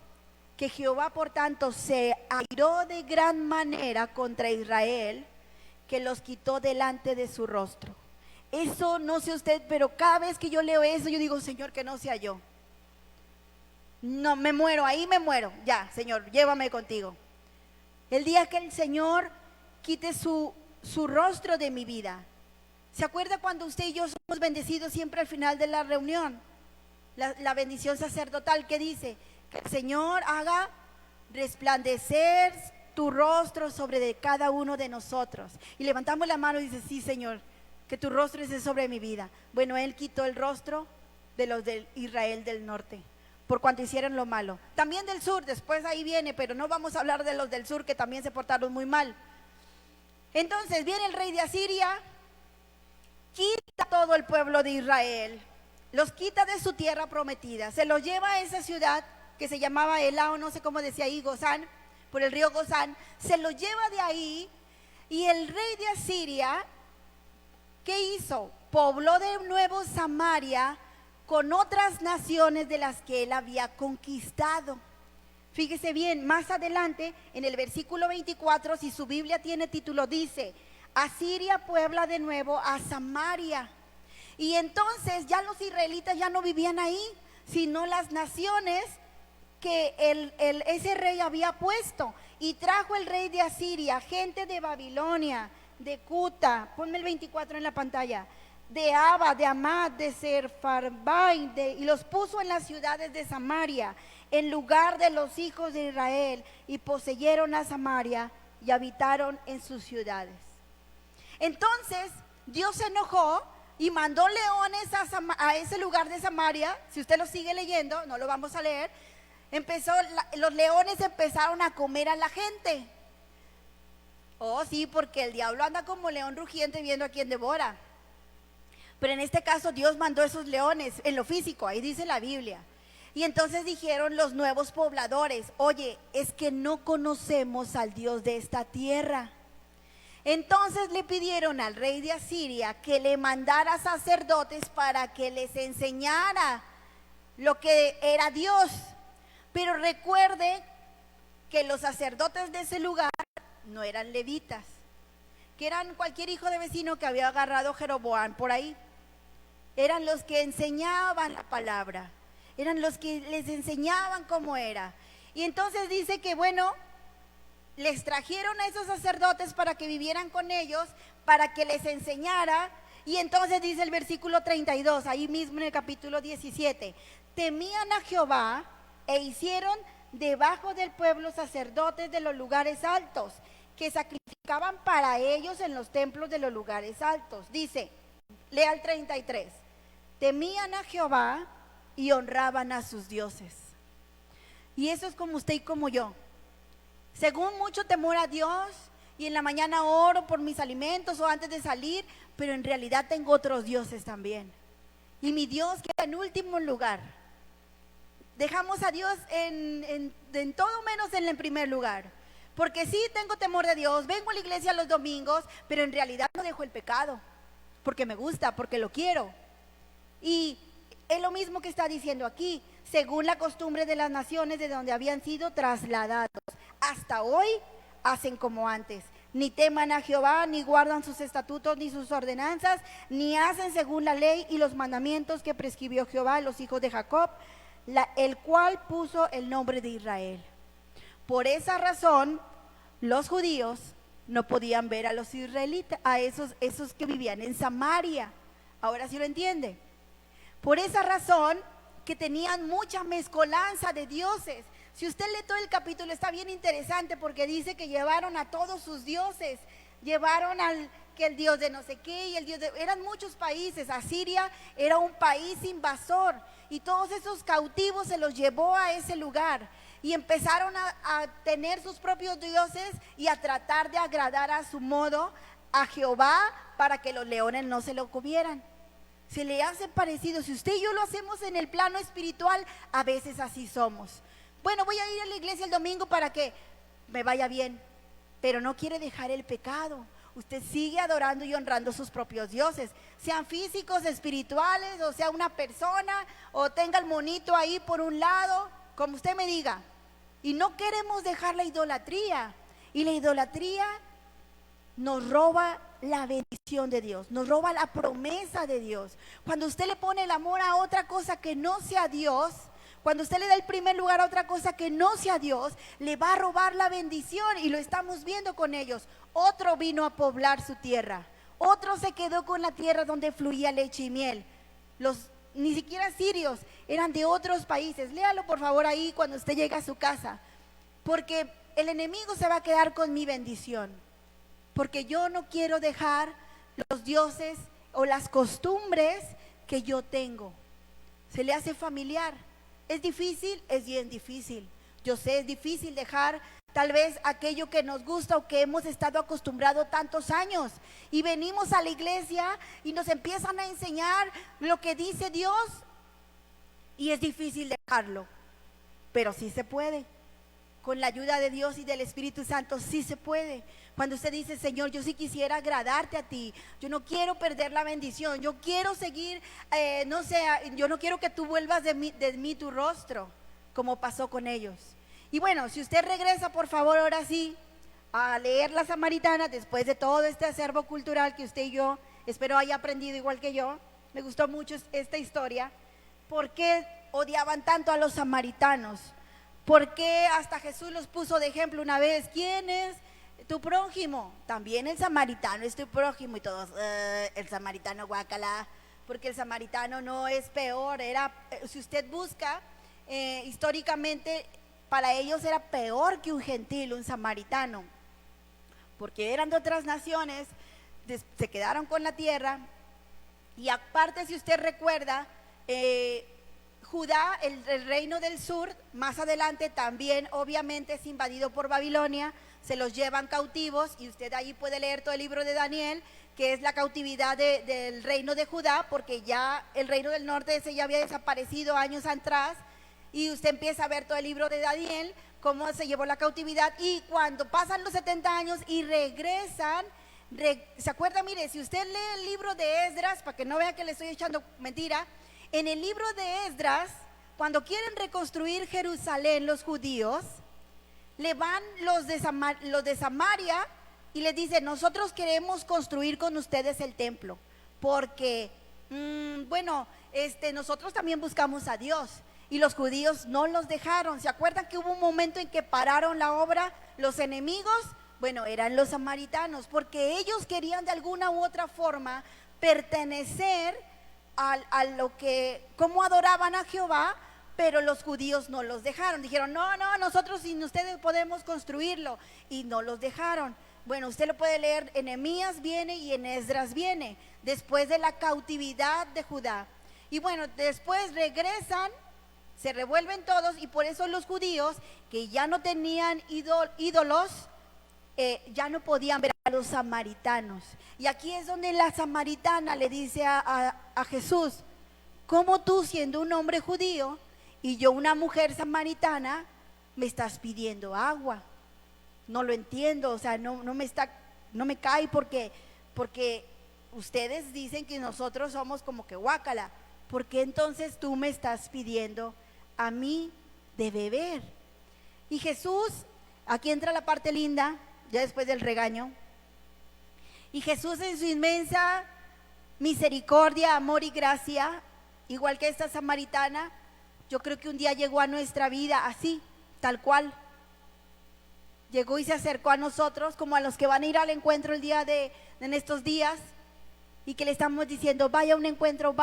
que Jehová por tanto se airó de gran manera contra Israel, que los quitó delante de su rostro. Eso no sé usted, pero cada vez que yo leo eso, yo digo, Señor, que no sea yo. No, me muero, ahí me muero. Ya, Señor, llévame contigo. El día que el Señor quite su rostro de mi vida. ¿Se acuerda cuando usted y yo somos bendecidos siempre al final de la reunión? La bendición sacerdotal que dice que el Señor haga resplandecer tu rostro sobre de cada uno de nosotros. Y levantamos la mano y dice, sí, Señor, que tu rostro esté sobre mi vida. Bueno, Él quitó el rostro de los de Israel del norte, por cuanto hicieron lo malo. También del sur, después ahí viene, pero no vamos a hablar de los del sur que también se portaron muy mal. Entonces viene el rey de Asiria, quita todo el pueblo de Israel, los quita de su tierra prometida, se los lleva a esa ciudad que se llamaba Elao, no sé cómo decía ahí, Gozán, por el río Gozán, se los lleva de ahí, y el rey de Asiria, ¿qué hizo? Pobló de nuevo Samaria con otras naciones de las que él había conquistado. Fíjese bien, más adelante, en el versículo 24, si su Biblia tiene título, dice, Asiria puebla de nuevo a Samaria. Y entonces ya los israelitas ya no vivían ahí, sino las naciones que ese rey había puesto. Y trajo el rey de Asiria gente de Babilonia, de Cuta, ponme el 24 en la pantalla, de Aba, de Amad, de Serfarbai, y los puso en las ciudades de Samaria, en lugar de los hijos de Israel, y poseyeron a Samaria y habitaron en sus ciudades. Entonces Dios se enojó y mandó leones a ese lugar de Samaria. Si usted lo sigue leyendo, no lo vamos a leer, los leones empezaron a comer a la gente. Oh sí, porque el diablo anda como león rugiente viendo a quién devora. Pero en este caso Dios mandó esos leones en lo físico, ahí dice la Biblia. Y entonces dijeron los nuevos pobladores, oye, es que no conocemos al Dios de esta tierra. Entonces le pidieron al rey de Asiria que le mandara sacerdotes para que les enseñara lo que era Dios. Pero recuerde que los sacerdotes de ese lugar no eran levitas, que eran cualquier hijo de vecino que había agarrado Jeroboam por ahí. Eran los que enseñaban la palabra, eran los que les enseñaban cómo era. Y entonces dice que bueno, les trajeron a esos sacerdotes para que vivieran con ellos, para que les enseñara. Y entonces dice el versículo 32, ahí mismo en el capítulo 17, temían a Jehová e hicieron debajo del pueblo sacerdotes de los lugares altos, que sacrificaban para ellos en los templos de los lugares altos. Dice, lea el 33, temían a Jehová y honraban a sus dioses. Y eso es como usted y como yo. Según mucho temor a Dios, y en la mañana oro por mis alimentos o antes de salir, pero en realidad tengo otros dioses también. Y mi Dios queda en último lugar. Dejamos a Dios en todo menos en el primer lugar. Porque sí tengo temor de Dios, vengo a la iglesia los domingos, pero en realidad no dejo el pecado, porque me gusta, porque lo quiero. Y es lo mismo que está diciendo aquí, según la costumbre de las naciones de donde habían sido trasladados. Hasta hoy hacen como antes, ni teman a Jehová, ni guardan sus estatutos, ni sus ordenanzas, ni hacen según la ley y los mandamientos que prescribió Jehová a los hijos de Jacob, el cual puso el nombre de Israel. Por esa razón, los judíos no podían ver a los israelitas, a esos que vivían en Samaria. Ahora sí lo entiende. Por esa razón que tenían mucha mezcolanza de dioses. Si usted lee todo el capítulo está bien interesante porque dice que llevaron a todos sus dioses, llevaron que el dios de no sé qué y el dios de... Eran muchos países, Asiria era un país invasor y todos esos cautivos se los llevó a ese lugar y empezaron a tener sus propios dioses y a tratar de agradar a su modo a Jehová para que los leones no se lo comieran. Se le hace parecido, si usted y yo lo hacemos en el plano espiritual, a veces así somos. Bueno, voy a ir a la iglesia el domingo para que me vaya bien, pero no quiere dejar el pecado. Usted sigue adorando y honrando sus propios dioses, sean físicos, espirituales, o sea una persona, o tenga el monito ahí por un lado, como usted me diga. Y no queremos dejar la idolatría, y la idolatría nos roba la bendición de Dios, nos roba la promesa de Dios. Cuando usted le pone el amor a otra cosa que no sea Dios, cuando usted le da el primer lugar a otra cosa que no sea Dios, le va a robar la bendición y lo estamos viendo con ellos. Otro vino a poblar su tierra, otro se quedó con la tierra donde fluía leche y miel. Ni siquiera sirios, eran de otros países. Léalo por favor ahí cuando usted llegue a su casa, porque el enemigo se va a quedar con mi bendición. Porque yo no quiero dejar los dioses o las costumbres que yo tengo. Se le hace familiar. ¿Es difícil? Es bien difícil. Yo sé, es difícil dejar tal vez aquello que nos gusta o que hemos estado acostumbrados tantos años. Y venimos a la iglesia y nos empiezan a enseñar lo que dice Dios. Y es difícil dejarlo. Pero sí se puede. Con la ayuda de Dios y del Espíritu Santo sí se puede. Cuando usted dice, Señor, yo sí quisiera agradarte a ti, yo no quiero perder la bendición, yo quiero seguir, no sé, yo no quiero que tú vuelvas de mí tu rostro, como pasó con ellos. Y bueno, si usted regresa, por favor, ahora sí, a leer la Samaritana, después de todo este acervo cultural que usted y yo, espero haya aprendido igual que yo, me gustó mucho esta historia. ¿Por qué odiaban tanto a los samaritanos? ¿Por qué hasta Jesús los puso de ejemplo una vez? ¿Quién es tu prójimo? También el samaritano es tu prójimo. Y todos, el samaritano, guácala, porque el samaritano no es peor. Si usted busca históricamente, para ellos era peor que un gentil, un samaritano, porque eran de otras naciones, se quedaron con la tierra. Y aparte, si usted recuerda, Judá, el reino del sur, más adelante también obviamente es invadido por Babilonia, se los llevan cautivos y usted ahí puede leer todo el libro de Daniel, que es la cautividad del reino de Judá, porque ya el reino del norte ese ya había desaparecido años atrás, y usted empieza a ver todo el libro de Daniel, cómo se llevó la cautividad, y cuando pasan los 70 años y regresan, ¿se acuerda? Mire, si usted lee el libro de Esdras, para que no vea que le estoy echando mentira, en el libro de Esdras, cuando quieren reconstruir Jerusalén los judíos, le van los de Samaria y les dicen, nosotros queremos construir con ustedes el templo, porque, nosotros también buscamos a Dios. Y los judíos no los dejaron. ¿Se acuerdan que hubo un momento en que pararon la obra los enemigos? Bueno, eran los samaritanos, porque ellos querían de alguna u otra forma pertenecer a lo que, cómo adoraban a Jehová, pero los judíos no los dejaron. Dijeron, no, nosotros sin ustedes podemos construirlo, y no los dejaron. Bueno, usted lo puede leer, en Nehemías viene y en Esdras viene, después de la cautividad de Judá. Y bueno, después regresan, se revuelven todos, y por eso los judíos que ya no tenían ídolos, ya no podían ver a los samaritanos. Y aquí es donde la samaritana le dice a Jesús, ¿cómo tú, siendo un hombre judío y yo una mujer samaritana, me estás pidiendo agua? No lo entiendo, o sea, no me cae, porque ustedes dicen que nosotros somos como que guácala. ¿Por qué entonces tú me estás pidiendo a mí de beber? Y Jesús, aquí entra la parte linda, ya después del regaño. Y Jesús, en su inmensa misericordia, amor y gracia, igual que esta samaritana, yo creo que un día llegó a nuestra vida así, tal cual. llegó y se acercó a nosotros, como a los que van a ir al encuentro en estos días, y que le estamos diciendo, vaya a un encuentro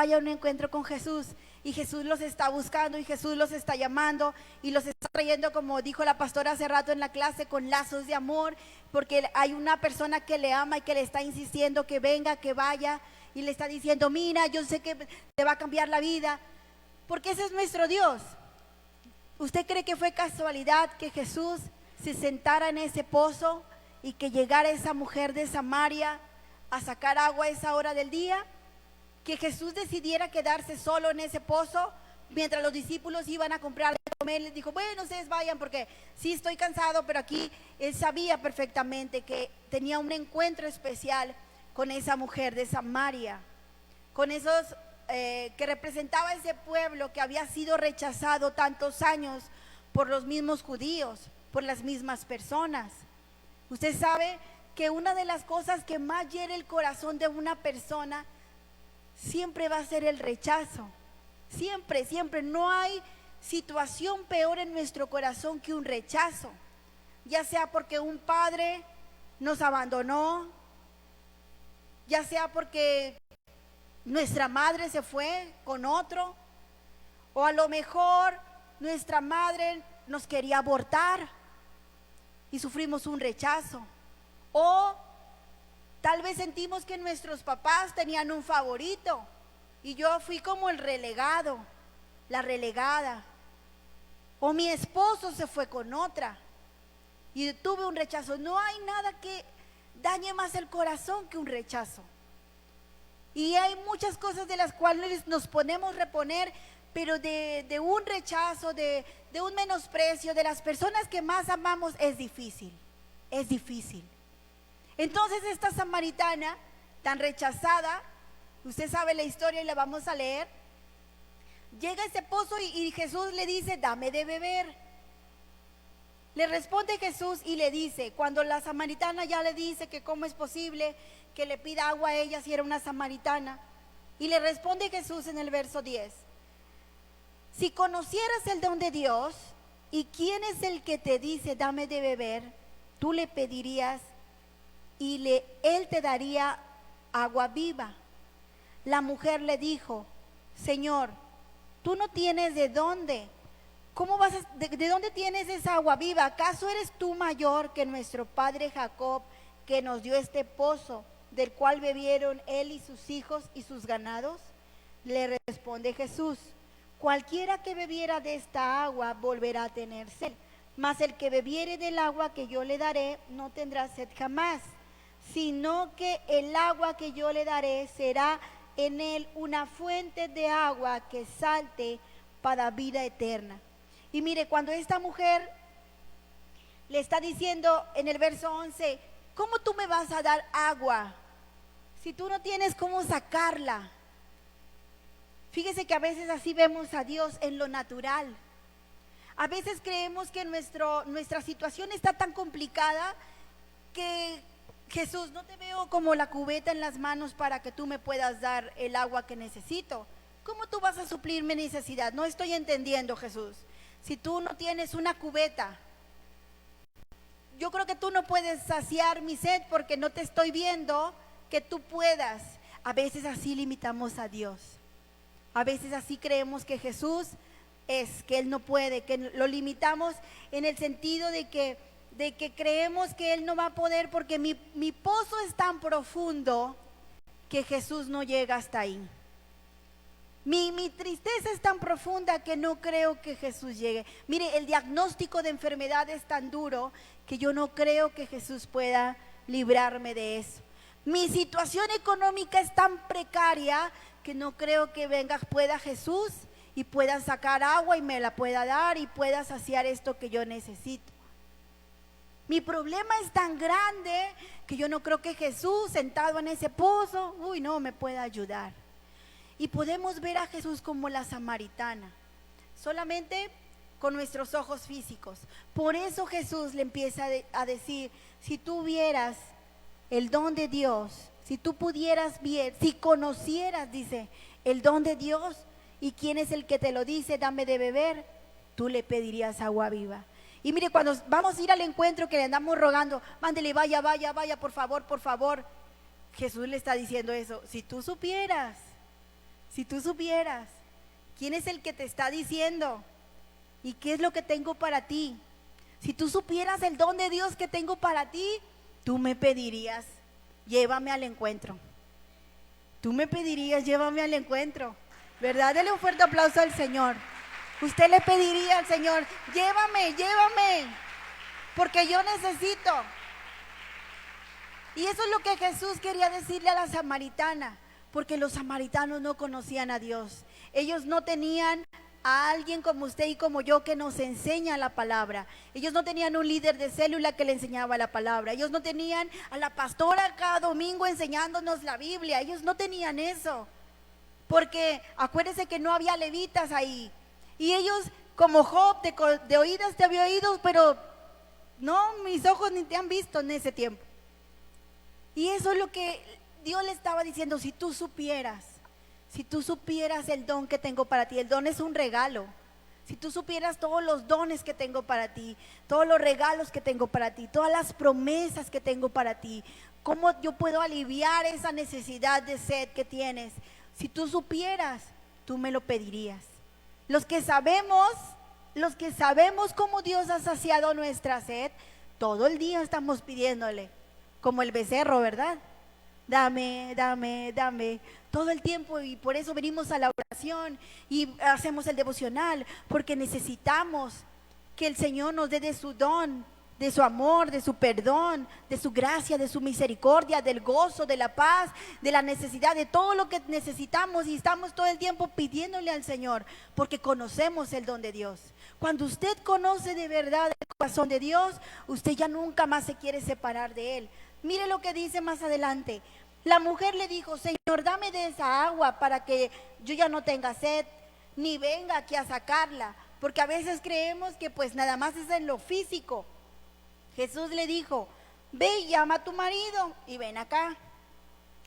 con Jesús. Y Jesús los está buscando y Jesús los está llamando y los está trayendo, como dijo la pastora hace rato en la clase, con lazos de amor, porque hay una persona que le ama y que le está insistiendo que venga, que vaya, y le está diciendo, mira, yo sé que te va a cambiar la vida, porque ese es nuestro Dios. ¿Usted cree que fue casualidad que Jesús se sentara en ese pozo y que llegara esa mujer de Samaria a sacar agua a esa hora del día? Que Jesús decidiera quedarse solo en ese pozo mientras los discípulos iban a comprar de comer. Les dijo, bueno, ustedes vayan porque sí estoy cansado, pero aquí él sabía perfectamente que tenía un encuentro especial con esa mujer de Samaria, con esos que representaba ese pueblo que había sido rechazado tantos años por los mismos judíos, por las mismas personas. Usted sabe que una de las cosas que más hiere el corazón de una persona siempre va a ser el rechazo. Siempre, siempre. No hay situación peor en nuestro corazón que un rechazo. Ya sea porque un padre nos abandonó, ya sea porque nuestra madre se fue con otro, o a lo mejor nuestra madre nos quería abortar y sufrimos un rechazo. O tal vez sentimos que nuestros papás tenían un favorito y yo fui como el relegado, la relegada. O mi esposo se fue con otra y tuve un rechazo. No hay nada que dañe más el corazón que un rechazo. Y hay muchas cosas de las cuales nos podemos reponer, pero de un rechazo, de un menosprecio de las personas que más amamos es difícil, es difícil. Entonces esta samaritana tan rechazada, usted sabe la historia y la vamos a leer, llega a ese pozo y Jesús le dice, dame de beber. Le responde Jesús y le dice, cuando la samaritana ya le dice que cómo es posible que le pida agua a ella si era una samaritana, y le responde Jesús en el verso 10, si conocieras el don de Dios y quién es el que te dice dame de beber, tú le pedirías y él te daría agua viva. La mujer le dijo, Señor, tú no tienes de dónde. ¿Cómo vas de dónde tienes esa agua viva? ¿Acaso eres tú mayor que nuestro padre Jacob, que nos dio este pozo, del cual bebieron él y sus hijos y sus ganados? Le responde Jesús, cualquiera que bebiera de esta agua volverá a tener sed, mas el que bebiere del agua que yo le daré no tendrá sed jamás, sino que el agua que yo le daré será en él una fuente de agua que salte para vida eterna. Y mire, cuando esta mujer le está diciendo en el verso 11, ¿cómo tú me vas a dar agua si tú no tienes cómo sacarla? Fíjese que a veces así vemos a Dios en lo natural. A veces creemos que nuestra situación está tan complicada que Jesús, no te veo como la cubeta en las manos para que tú me puedas dar el agua que necesito. ¿Cómo tú vas a suplir mi necesidad? No estoy entendiendo, Jesús. Si tú no tienes una cubeta, yo creo que tú no puedes saciar mi sed porque no te estoy viendo que tú puedas. A veces así limitamos a Dios. A veces así creemos que Jesús es, que Él no puede, que lo limitamos en el sentido de que creemos que Él no va a poder porque mi pozo es tan profundo que Jesús no llega hasta ahí. Mi tristeza es tan profunda que no creo que Jesús llegue. Mire, el diagnóstico de enfermedad es tan duro que yo no creo que Jesús pueda librarme de eso. Mi situación económica es tan precaria que no creo que pueda Jesús y pueda sacar agua y me la pueda dar y pueda saciar esto que yo necesito. Mi problema es tan grande que yo no creo que Jesús sentado en ese pozo, no me pueda ayudar. Y podemos ver a Jesús como la samaritana, solamente con nuestros ojos físicos. Por eso Jesús le empieza a decir, si tú vieras el don de Dios, si tú pudieras ver, si conocieras, dice, el don de Dios y quién es el que te lo dice, dame de beber, tú le pedirías agua viva. Y mire, cuando vamos a ir al encuentro que le andamos rogando, mándele, vaya, vaya, vaya, por favor, por favor. Jesús le está diciendo eso. Si tú supieras quién es el que te está diciendo y qué es lo que tengo para ti. Si tú supieras el don de Dios que tengo para ti, tú me pedirías, llévame al encuentro. Tú me pedirías, llévame al encuentro. ¿Verdad? Dele un fuerte aplauso al Señor. Usted le pediría al Señor, llévame, llévame, porque yo necesito. Y eso es lo que Jesús quería decirle a la samaritana, porque los samaritanos no conocían a Dios. Ellos no tenían a alguien como usted y como yo que nos enseña la palabra. Ellos no tenían un líder de célula que le enseñaba la palabra. Ellos no tenían a la pastora cada domingo enseñándonos la Biblia. Ellos no tenían eso, porque acuérdense que no había levitas ahí. Y ellos, como Job, de oídas te había oído, pero no, mis ojos ni te han visto en ese tiempo. Y eso es lo que Dios le estaba diciendo. Si tú supieras el don que tengo para ti. El don es un regalo. Si tú supieras todos los dones que tengo para ti, todos los regalos que tengo para ti, todas las promesas que tengo para ti, cómo yo puedo aliviar esa necesidad de sed que tienes. Si tú supieras, tú me lo pedirías. Los que sabemos cómo Dios ha saciado nuestra sed, todo el día estamos pidiéndole, como el becerro, ¿verdad? Dame, dame, dame, todo el tiempo. Y por eso venimos a la oración y hacemos el devocional, porque necesitamos que el Señor nos dé de su don, de su amor, de su perdón, de su gracia, de su misericordia, del gozo, de la paz, de la necesidad, de todo lo que necesitamos. Y estamos todo el tiempo pidiéndole al Señor, porque conocemos el don de Dios. Cuando usted conoce de verdad el corazón de Dios, usted ya nunca más se quiere separar de Él. Mire lo que dice más adelante. La mujer le dijo, Señor, dame de esa agua para que yo ya no tenga sed, ni venga aquí a sacarla. Porque a veces creemos que pues nada más es en lo físico. Jesús le dijo, ve y llama a tu marido y ven acá.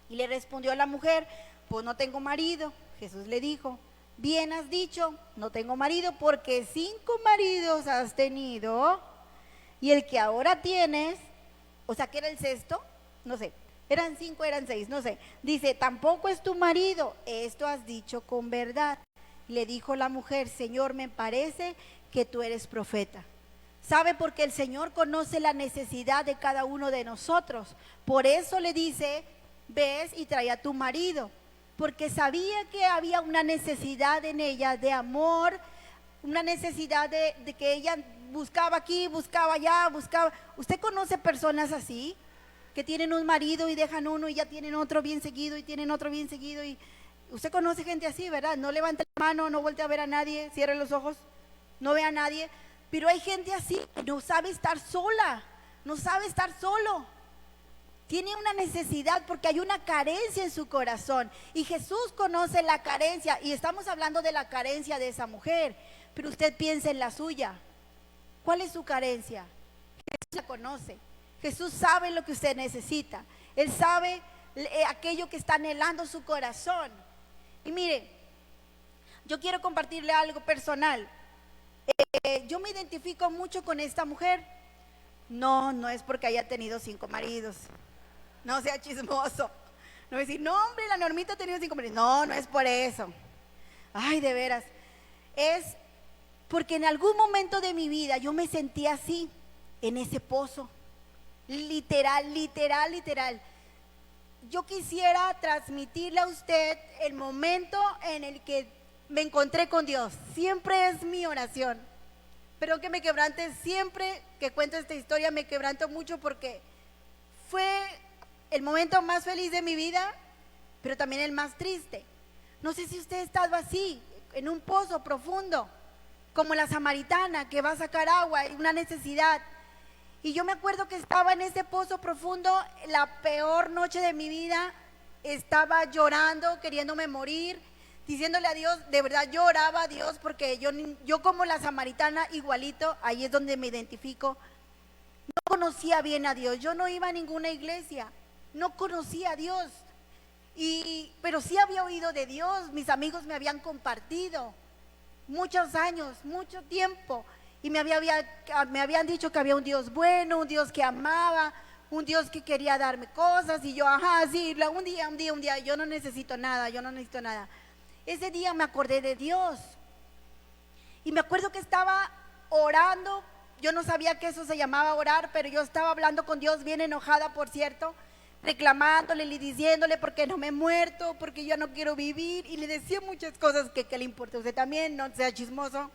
Y le respondió la mujer, pues no tengo marido. Jesús le dijo, bien has dicho, no tengo marido, porque 5 maridos has tenido, y el que ahora tienes, o sea, que era el sexto, no sé, eran 5, eran 6, no sé. Dice, tampoco es tu marido, esto has dicho con verdad. Le dijo la mujer, Señor, me parece que tú eres profeta. ¿Sabe? Porque el Señor conoce la necesidad de cada uno de nosotros. Por eso le dice, ves y trae a tu marido. Porque sabía que había una necesidad en ella de amor, una necesidad de que ella buscaba aquí, buscaba allá, buscaba. ¿Usted conoce personas así? Que tienen un marido y dejan uno y ya tienen otro bien seguido y tienen otro bien seguido. Y usted conoce gente así, ¿verdad? No levanta la mano, no voltea a ver a nadie, cierre los ojos, no ve a nadie. Pero hay gente así que no sabe estar sola, no sabe estar solo. Tiene una necesidad porque hay una carencia en su corazón. Y Jesús conoce la carencia. Y estamos hablando de la carencia de esa mujer. Pero usted piensa en la suya. ¿Cuál es su carencia? Jesús la conoce. Jesús sabe lo que usted necesita. Él sabe aquello que está anhelando su corazón. Y mire, yo quiero compartirle algo personal. Yo me identifico mucho con esta mujer. No es porque haya tenido 5 maridos. No sea chismoso. No decir, no hombre, la Normita ha tenido 5 maridos. No es por eso. Ay, de veras. Es porque en algún momento de mi vida yo me sentí así, en ese pozo. Literal. Yo quisiera transmitirle a usted el momento en el que me encontré con Dios. Siempre es mi oración. Pero que me quebrante, siempre que cuento esta historia me quebranto mucho porque fue el momento más feliz de mi vida, pero también el más triste. No sé si usted ha estado así, en un pozo profundo, como la samaritana que va a sacar agua, una necesidad. Y yo me acuerdo que estaba en ese pozo profundo, la peor noche de mi vida, estaba llorando, queriéndome morir, diciéndole a Dios, de verdad yo oraba a Dios porque yo como la samaritana igualito, ahí es donde me identifico, no conocía bien a Dios, yo no iba a ninguna iglesia, no conocía a Dios, pero sí había oído de Dios, mis amigos me habían compartido muchos años, mucho tiempo, y me habían dicho que había un Dios bueno, un Dios que amaba, un Dios que quería darme cosas, y yo, ajá, sí, un día, yo no necesito nada, yo no necesito nada. Ese día me acordé de Dios, y me acuerdo que estaba orando. Yo no sabía que eso se llamaba orar, pero yo estaba hablando con Dios bien enojada, por cierto, reclamándole y diciéndole porque no me he muerto, porque yo no quiero vivir, y le decía muchas cosas que le importa a usted también, no sea chismoso.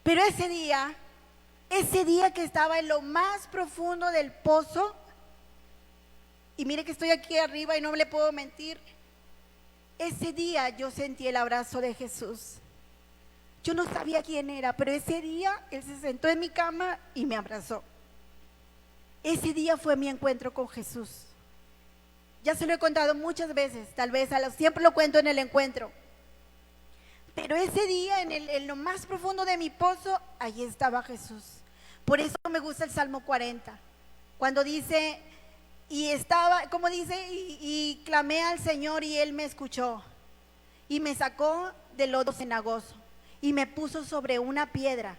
Pero ese día que estaba en lo más profundo del pozo, y mire que estoy aquí arriba y no le puedo mentir, ese día yo sentí el abrazo de Jesús. Yo no sabía quién era, pero ese día Él se sentó en mi cama y me abrazó. Ese día fue mi encuentro con Jesús. Ya se lo he contado muchas veces, tal vez siempre lo cuento en el encuentro. Pero ese día, en lo más profundo de mi pozo, allí estaba Jesús. Por eso me gusta el Salmo 40, cuando dice, y clamé al Señor y Él me escuchó, y me sacó del lodo cenagoso, y me puso sobre una piedra,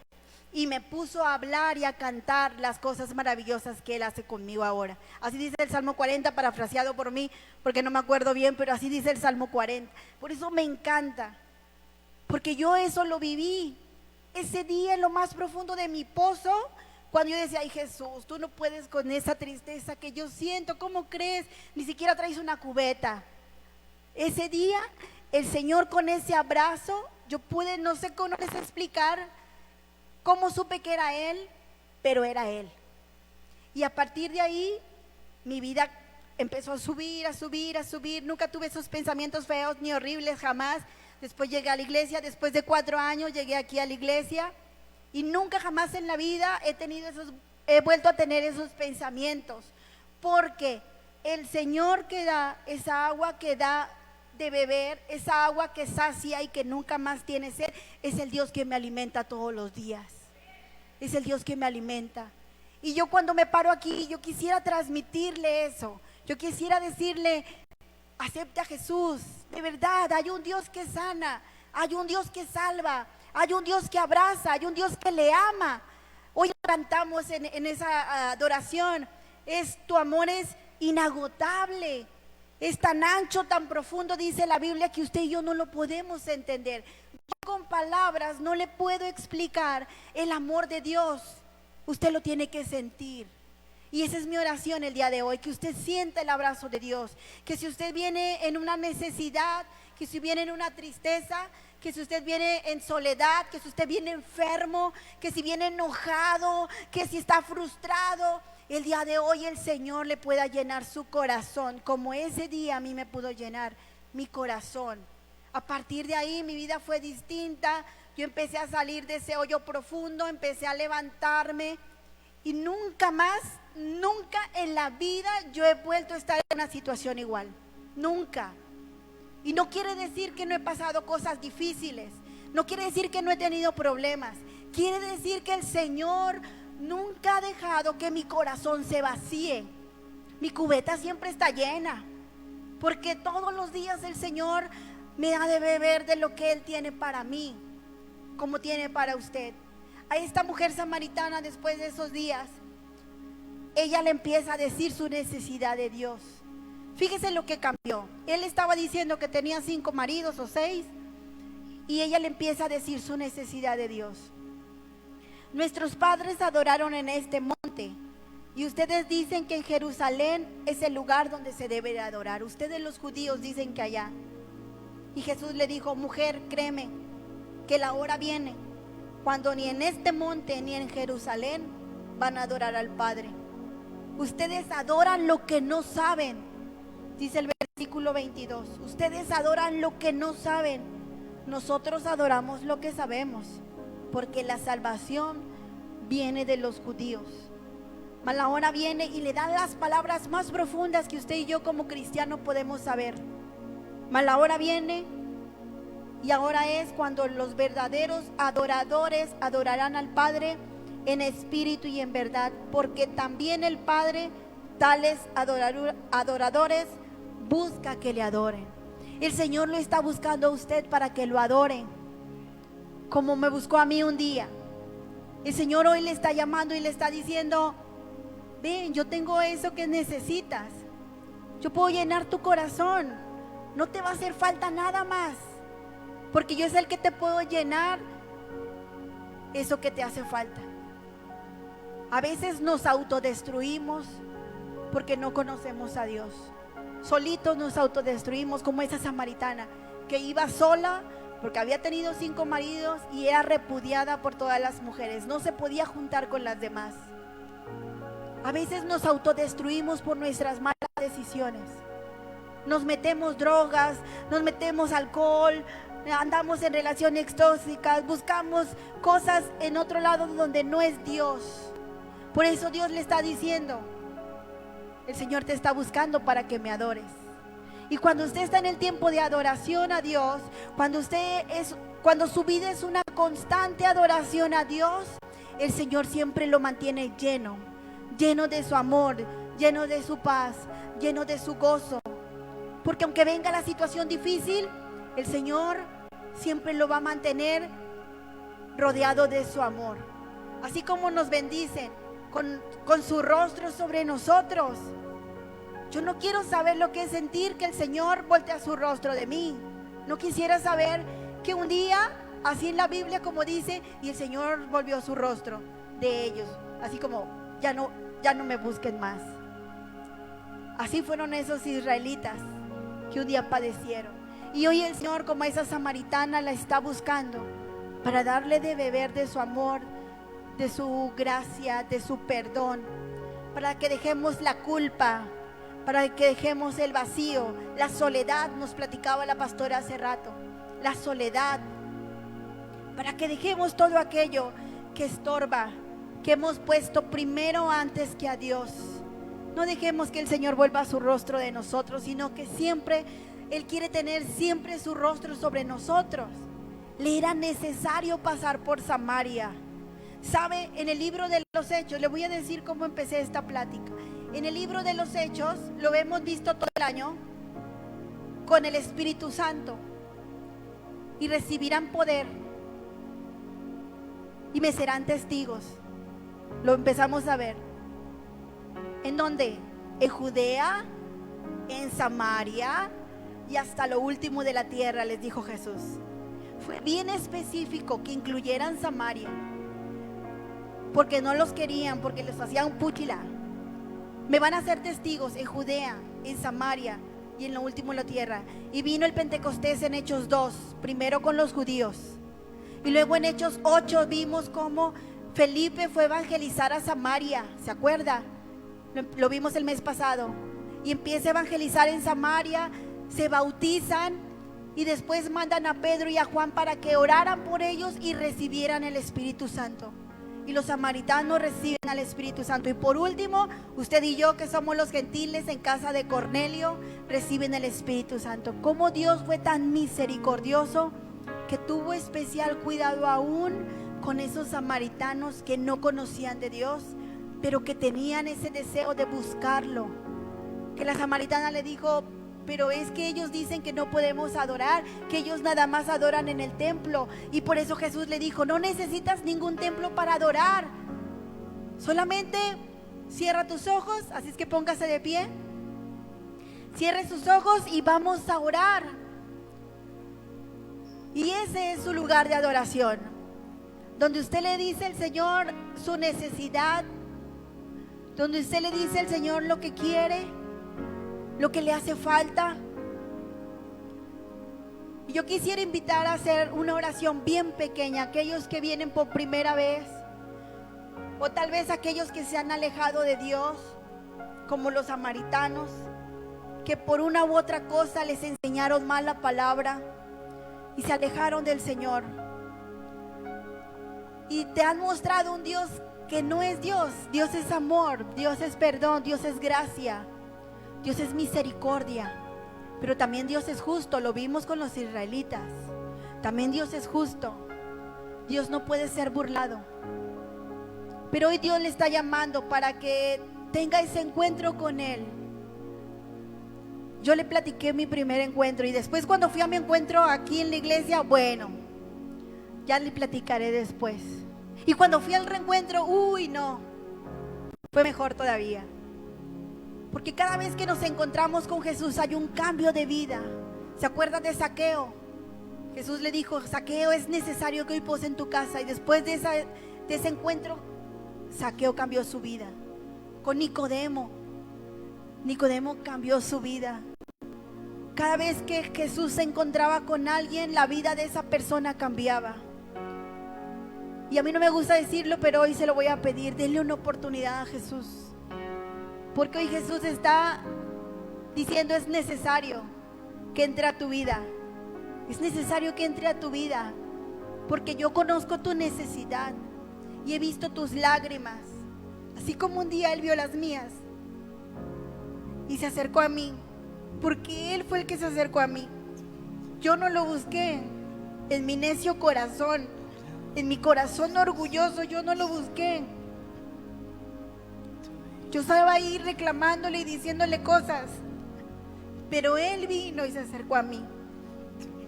y me puso a hablar y a cantar las cosas maravillosas que Él hace conmigo ahora. Así dice el Salmo 40, parafraseado por mí, porque no me acuerdo bien, pero así dice el Salmo 40. Por eso me encanta, porque yo eso lo viví. Ese día en lo más profundo de mi pozo, cuando yo decía, ay Jesús, tú no puedes con esa tristeza que yo siento, ¿cómo crees? Ni siquiera traes una cubeta. Ese día, el Señor con ese abrazo, yo pude, no sé cómo les explicar, cómo supe que era Él, pero era Él. Y a partir de ahí, mi vida empezó a subir, a subir, a subir. Nunca tuve esos pensamientos feos ni horribles, jamás. Después llegué a la iglesia, después de 4 años llegué aquí a la iglesia, y nunca jamás en la vida he vuelto a tener esos pensamientos, porque el Señor que da esa agua que da de beber, esa agua que sacia y que nunca más tiene sed, es el Dios que me alimenta todos los días. Es el Dios que me alimenta. Y yo cuando me paro aquí, yo quisiera transmitirle eso. Yo quisiera decirle, acepta a Jesús. De verdad, hay un Dios que sana, hay un Dios que salva, hay un Dios que abraza, hay un Dios que le ama. Hoy cantamos en esa adoración, tu amor es inagotable. Es tan ancho, tan profundo, dice la Biblia, que usted y yo no lo podemos entender. Yo con palabras no le puedo explicar el amor de Dios. Usted lo tiene que sentir. Y esa es mi oración el día de hoy, que usted sienta el abrazo de Dios. Que si usted viene en una necesidad, que si viene en una tristeza, que si usted viene en soledad, que si usted viene enfermo, que si viene enojado, que si está frustrado, el día de hoy el Señor le pueda llenar su corazón, como ese día a mí me pudo llenar mi corazón. A partir de ahí mi vida fue distinta. Yo empecé a salir de ese hoyo profundo, empecé a levantarme, y nunca más, nunca en la vida yo he vuelto a estar en una situación igual. Nunca. Y no quiere decir que no he pasado cosas difíciles, no quiere decir que no he tenido problemas, quiere decir que el Señor nunca ha dejado que mi corazón se vacíe. Mi cubeta siempre está llena, porque todos los días el Señor me da de beber de lo que Él tiene para mí, como tiene para usted. A esta mujer samaritana, después de esos días, ella le empieza a decir su necesidad de Dios. Fíjese lo que cambió. Él estaba diciendo que tenía 5 maridos o 6, y ella le empieza a decir su necesidad de Dios. Nuestros padres adoraron en este monte, y ustedes dicen que en Jerusalén es el lugar donde se debe de adorar. Ustedes los judíos dicen que allá. Y Jesús le dijo, mujer, créeme que la hora viene cuando ni en este monte ni en Jerusalén van a adorar al Padre. Ustedes adoran lo que no saben, dice el versículo 22. Ustedes adoran lo que no saben. Nosotros adoramos lo que sabemos, porque la salvación viene de los judíos. Mas la hora viene y le dan las palabras más profundas que usted y yo como cristianos podemos saber. Mas la hora viene, y ahora es cuando los verdaderos adoradores adorarán al Padre en espíritu y en verdad, porque también el Padre tales adoradores busca que le adoren. El Señor lo está buscando a usted para que lo adoren, como me buscó a mí un día. El Señor hoy le está llamando y le está diciendo: ven, yo tengo eso que necesitas. Yo puedo llenar tu corazón. No te va a hacer falta nada más, porque yo es el que te puedo llenar eso que te hace falta. A veces nos autodestruimos porque no conocemos a Dios. Solitos nos autodestruimos, como esa samaritana que iba sola porque había tenido 5 maridos y era repudiada por todas las mujeres. No se podía juntar con las demás. A veces nos autodestruimos por nuestras malas decisiones. Nos metemos drogas, nos metemos alcohol, andamos en relaciones tóxicas, buscamos cosas en otro lado donde no es Dios. Por eso Dios le está diciendo: el Señor te está buscando para que me adores. Y cuando usted está en el tiempo de adoración a Dios, cuando su vida es una constante adoración a Dios, el Señor siempre lo mantiene lleno de su amor, lleno de su paz, lleno de su gozo. Porque aunque venga la situación difícil, el Señor siempre lo va a mantener rodeado de su amor. Así como nos bendicen con su rostro sobre nosotros. Yo no quiero saber lo que es sentir que el Señor voltea su rostro de mí. No quisiera saber que un día, así en la Biblia como dice, y el Señor volvió su rostro de ellos. Así como, ya no me busquen más. Así fueron esos israelitas que un día padecieron. Y hoy el Señor, como esa samaritana, la está buscando para darle de beber de su amor, de su gracia, de su perdón, para que dejemos la culpa, para que dejemos el vacío, la soledad. Nos platicaba la pastora hace rato, la soledad, para que dejemos todo aquello que estorba, que hemos puesto primero antes que a Dios. No dejemos que el Señor vuelva su rostro de nosotros, sino que siempre Él quiere tener siempre su rostro sobre nosotros. Le era necesario pasar por Samaria. ¿Sabe? En el libro de los Hechos, le voy a decir cómo empecé esta plática. En el libro de los Hechos, lo hemos visto todo el año, con el Espíritu Santo. Y recibirán poder. Y me serán testigos. Lo empezamos a ver. ¿En dónde? En Judea, en Samaria y hasta lo último de la tierra, les dijo Jesús. Fue bien específico que incluyeran Samaria, porque no los querían, porque les hacían puchila. Me van a ser testigos en Judea, en Samaria y en lo último de la tierra. Y vino el Pentecostés en Hechos 2, primero con los judíos. Y luego en Hechos 8 vimos cómo Felipe fue a evangelizar a Samaria. ¿Se acuerda? Lo vimos el mes pasado. Y empieza a evangelizar en Samaria, se bautizan y después mandan a Pedro y a Juan para que oraran por ellos y recibieran el Espíritu Santo. Y los samaritanos reciben al Espíritu Santo. Y por último, usted y yo, que somos los gentiles en casa de Cornelio, reciben el Espíritu Santo. Cómo Dios fue tan misericordioso que tuvo especial cuidado aún con esos samaritanos que no conocían de Dios, pero que tenían ese deseo de buscarlo. Que la samaritana le dijo: pero es que ellos dicen que no podemos adorar, que ellos nada más adoran en el templo. Y por eso Jesús le dijo: no necesitas ningún templo para adorar. Solamente cierra tus ojos, así es que póngase de pie. Cierre sus ojos y vamos a orar. Y ese es su lugar de adoración, donde usted le dice al Señor su necesidad, donde usted le dice al Señor lo que quiere, lo que le hace falta. Y yo quisiera invitar a hacer una oración bien pequeña, aquellos que vienen por primera vez, o tal vez aquellos que se han alejado de Dios, como los samaritanos, que por una u otra cosa les enseñaron mal la palabra y se alejaron del Señor. Y te han mostrado un Dios que no es Dios. Dios es amor, Dios es perdón, Dios es gracia, Dios es misericordia. Pero también Dios es justo, lo vimos con los israelitas. También Dios es justo. Dios no puede ser burlado. Pero hoy Dios le está llamando para que tenga ese encuentro con Él. Yo le platiqué mi primer encuentro y después, cuando fui a mi encuentro aquí en la iglesia, bueno, ya le platicaré después. Y cuando fui al reencuentro, uy, no, fue mejor todavía. Porque cada vez que nos encontramos con Jesús hay un cambio de vida. ¿Se acuerdan de Zaqueo? Jesús le dijo: Zaqueo, es necesario que hoy pose en tu casa. Y después de ese encuentro, Zaqueo cambió su vida. Con Nicodemo cambió su vida. Cada vez que Jesús se encontraba con alguien, la vida de esa persona cambiaba. Y a mí no me gusta decirlo, pero hoy se lo voy a pedir: denle una oportunidad a Jesús. Porque hoy Jesús está diciendo: es necesario que entre a tu vida. Es necesario que entre a tu vida, porque yo conozco tu necesidad y he visto tus lágrimas, así como un día Él vio las mías y se acercó a mí, porque Él fue el que se acercó a mí. Yo no lo busqué en mi necio corazón, en mi corazón orgulloso, yo no lo busqué. Yo estaba ahí reclamándole y diciéndole cosas, pero Él vino y se acercó a mí.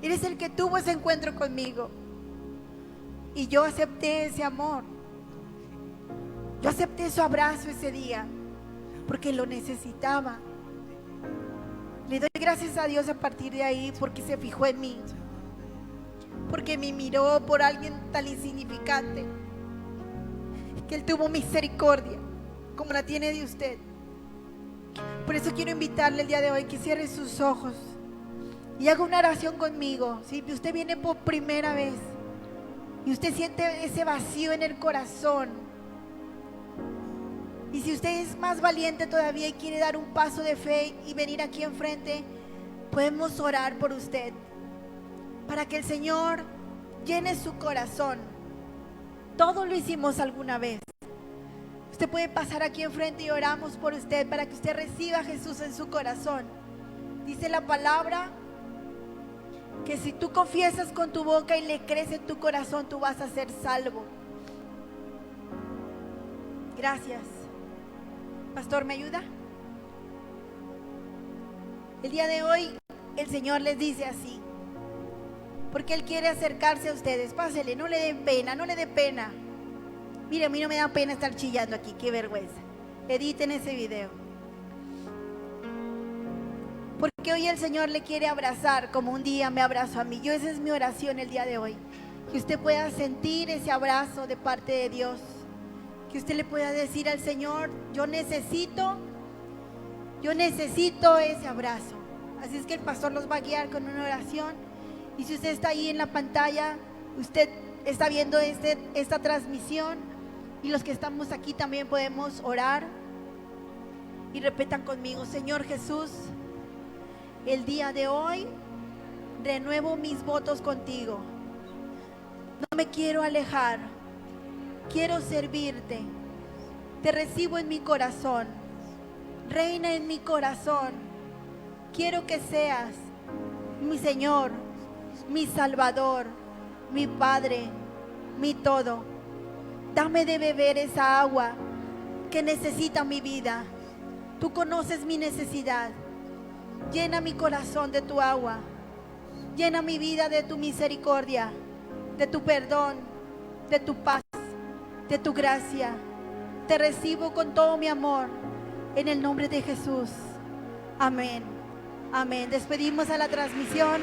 Él es el que tuvo ese encuentro conmigo. Y yo acepté ese amor. Yo acepté su abrazo ese día, porque lo necesitaba. Le doy gracias a Dios a partir de ahí, porque se fijó en mí. Porque me miró por alguien tan insignificante, que Él tuvo misericordia, como la tiene de usted. Por eso quiero invitarle el día de hoy que cierre sus ojos y haga una oración conmigo. Si usted viene por primera vez y usted siente ese vacío en el corazón, y si usted es más valiente todavía y quiere dar un paso de fe y venir aquí enfrente, podemos orar por usted, para que el Señor llene su corazón. Todos lo hicimos alguna vez. Usted puede pasar aquí enfrente y oramos por usted para que usted reciba a Jesús en su corazón. Dice la palabra que si tú confiesas con tu boca y le crees en tu corazón, tú vas a ser salvo. Gracias. Pastor, ¿me ayuda? El día de hoy el Señor les dice así, porque Él quiere acercarse a ustedes. Pásele, no le den pena, no le dé pena. Mire, a mí no me da pena estar chillando aquí, qué vergüenza. Editen ese video. Porque hoy el Señor le quiere abrazar como un día me abrazó a mí. Esa es mi oración el día de hoy. Que usted pueda sentir ese abrazo de parte de Dios. Que usted le pueda decir al Señor: yo necesito ese abrazo. Así es que el pastor los va a guiar con una oración. Y si usted está ahí en la pantalla, usted está viendo esta transmisión, y los que estamos aquí también podemos orar. Y repitan conmigo: Señor Jesús, el día de hoy renuevo mis votos contigo. No me quiero alejar, quiero servirte. Te recibo en mi corazón, reina en mi corazón. Quiero que seas mi Señor, mi Salvador, mi Padre, mi todo. Dame de beber esa agua que necesita mi vida. Tú conoces mi necesidad. Llena mi corazón de tu agua. Llena mi vida de tu misericordia, de tu perdón, de tu paz, de tu gracia. Te recibo con todo mi amor, en el nombre de Jesús. Amén. Amén. Despedimos a la transmisión.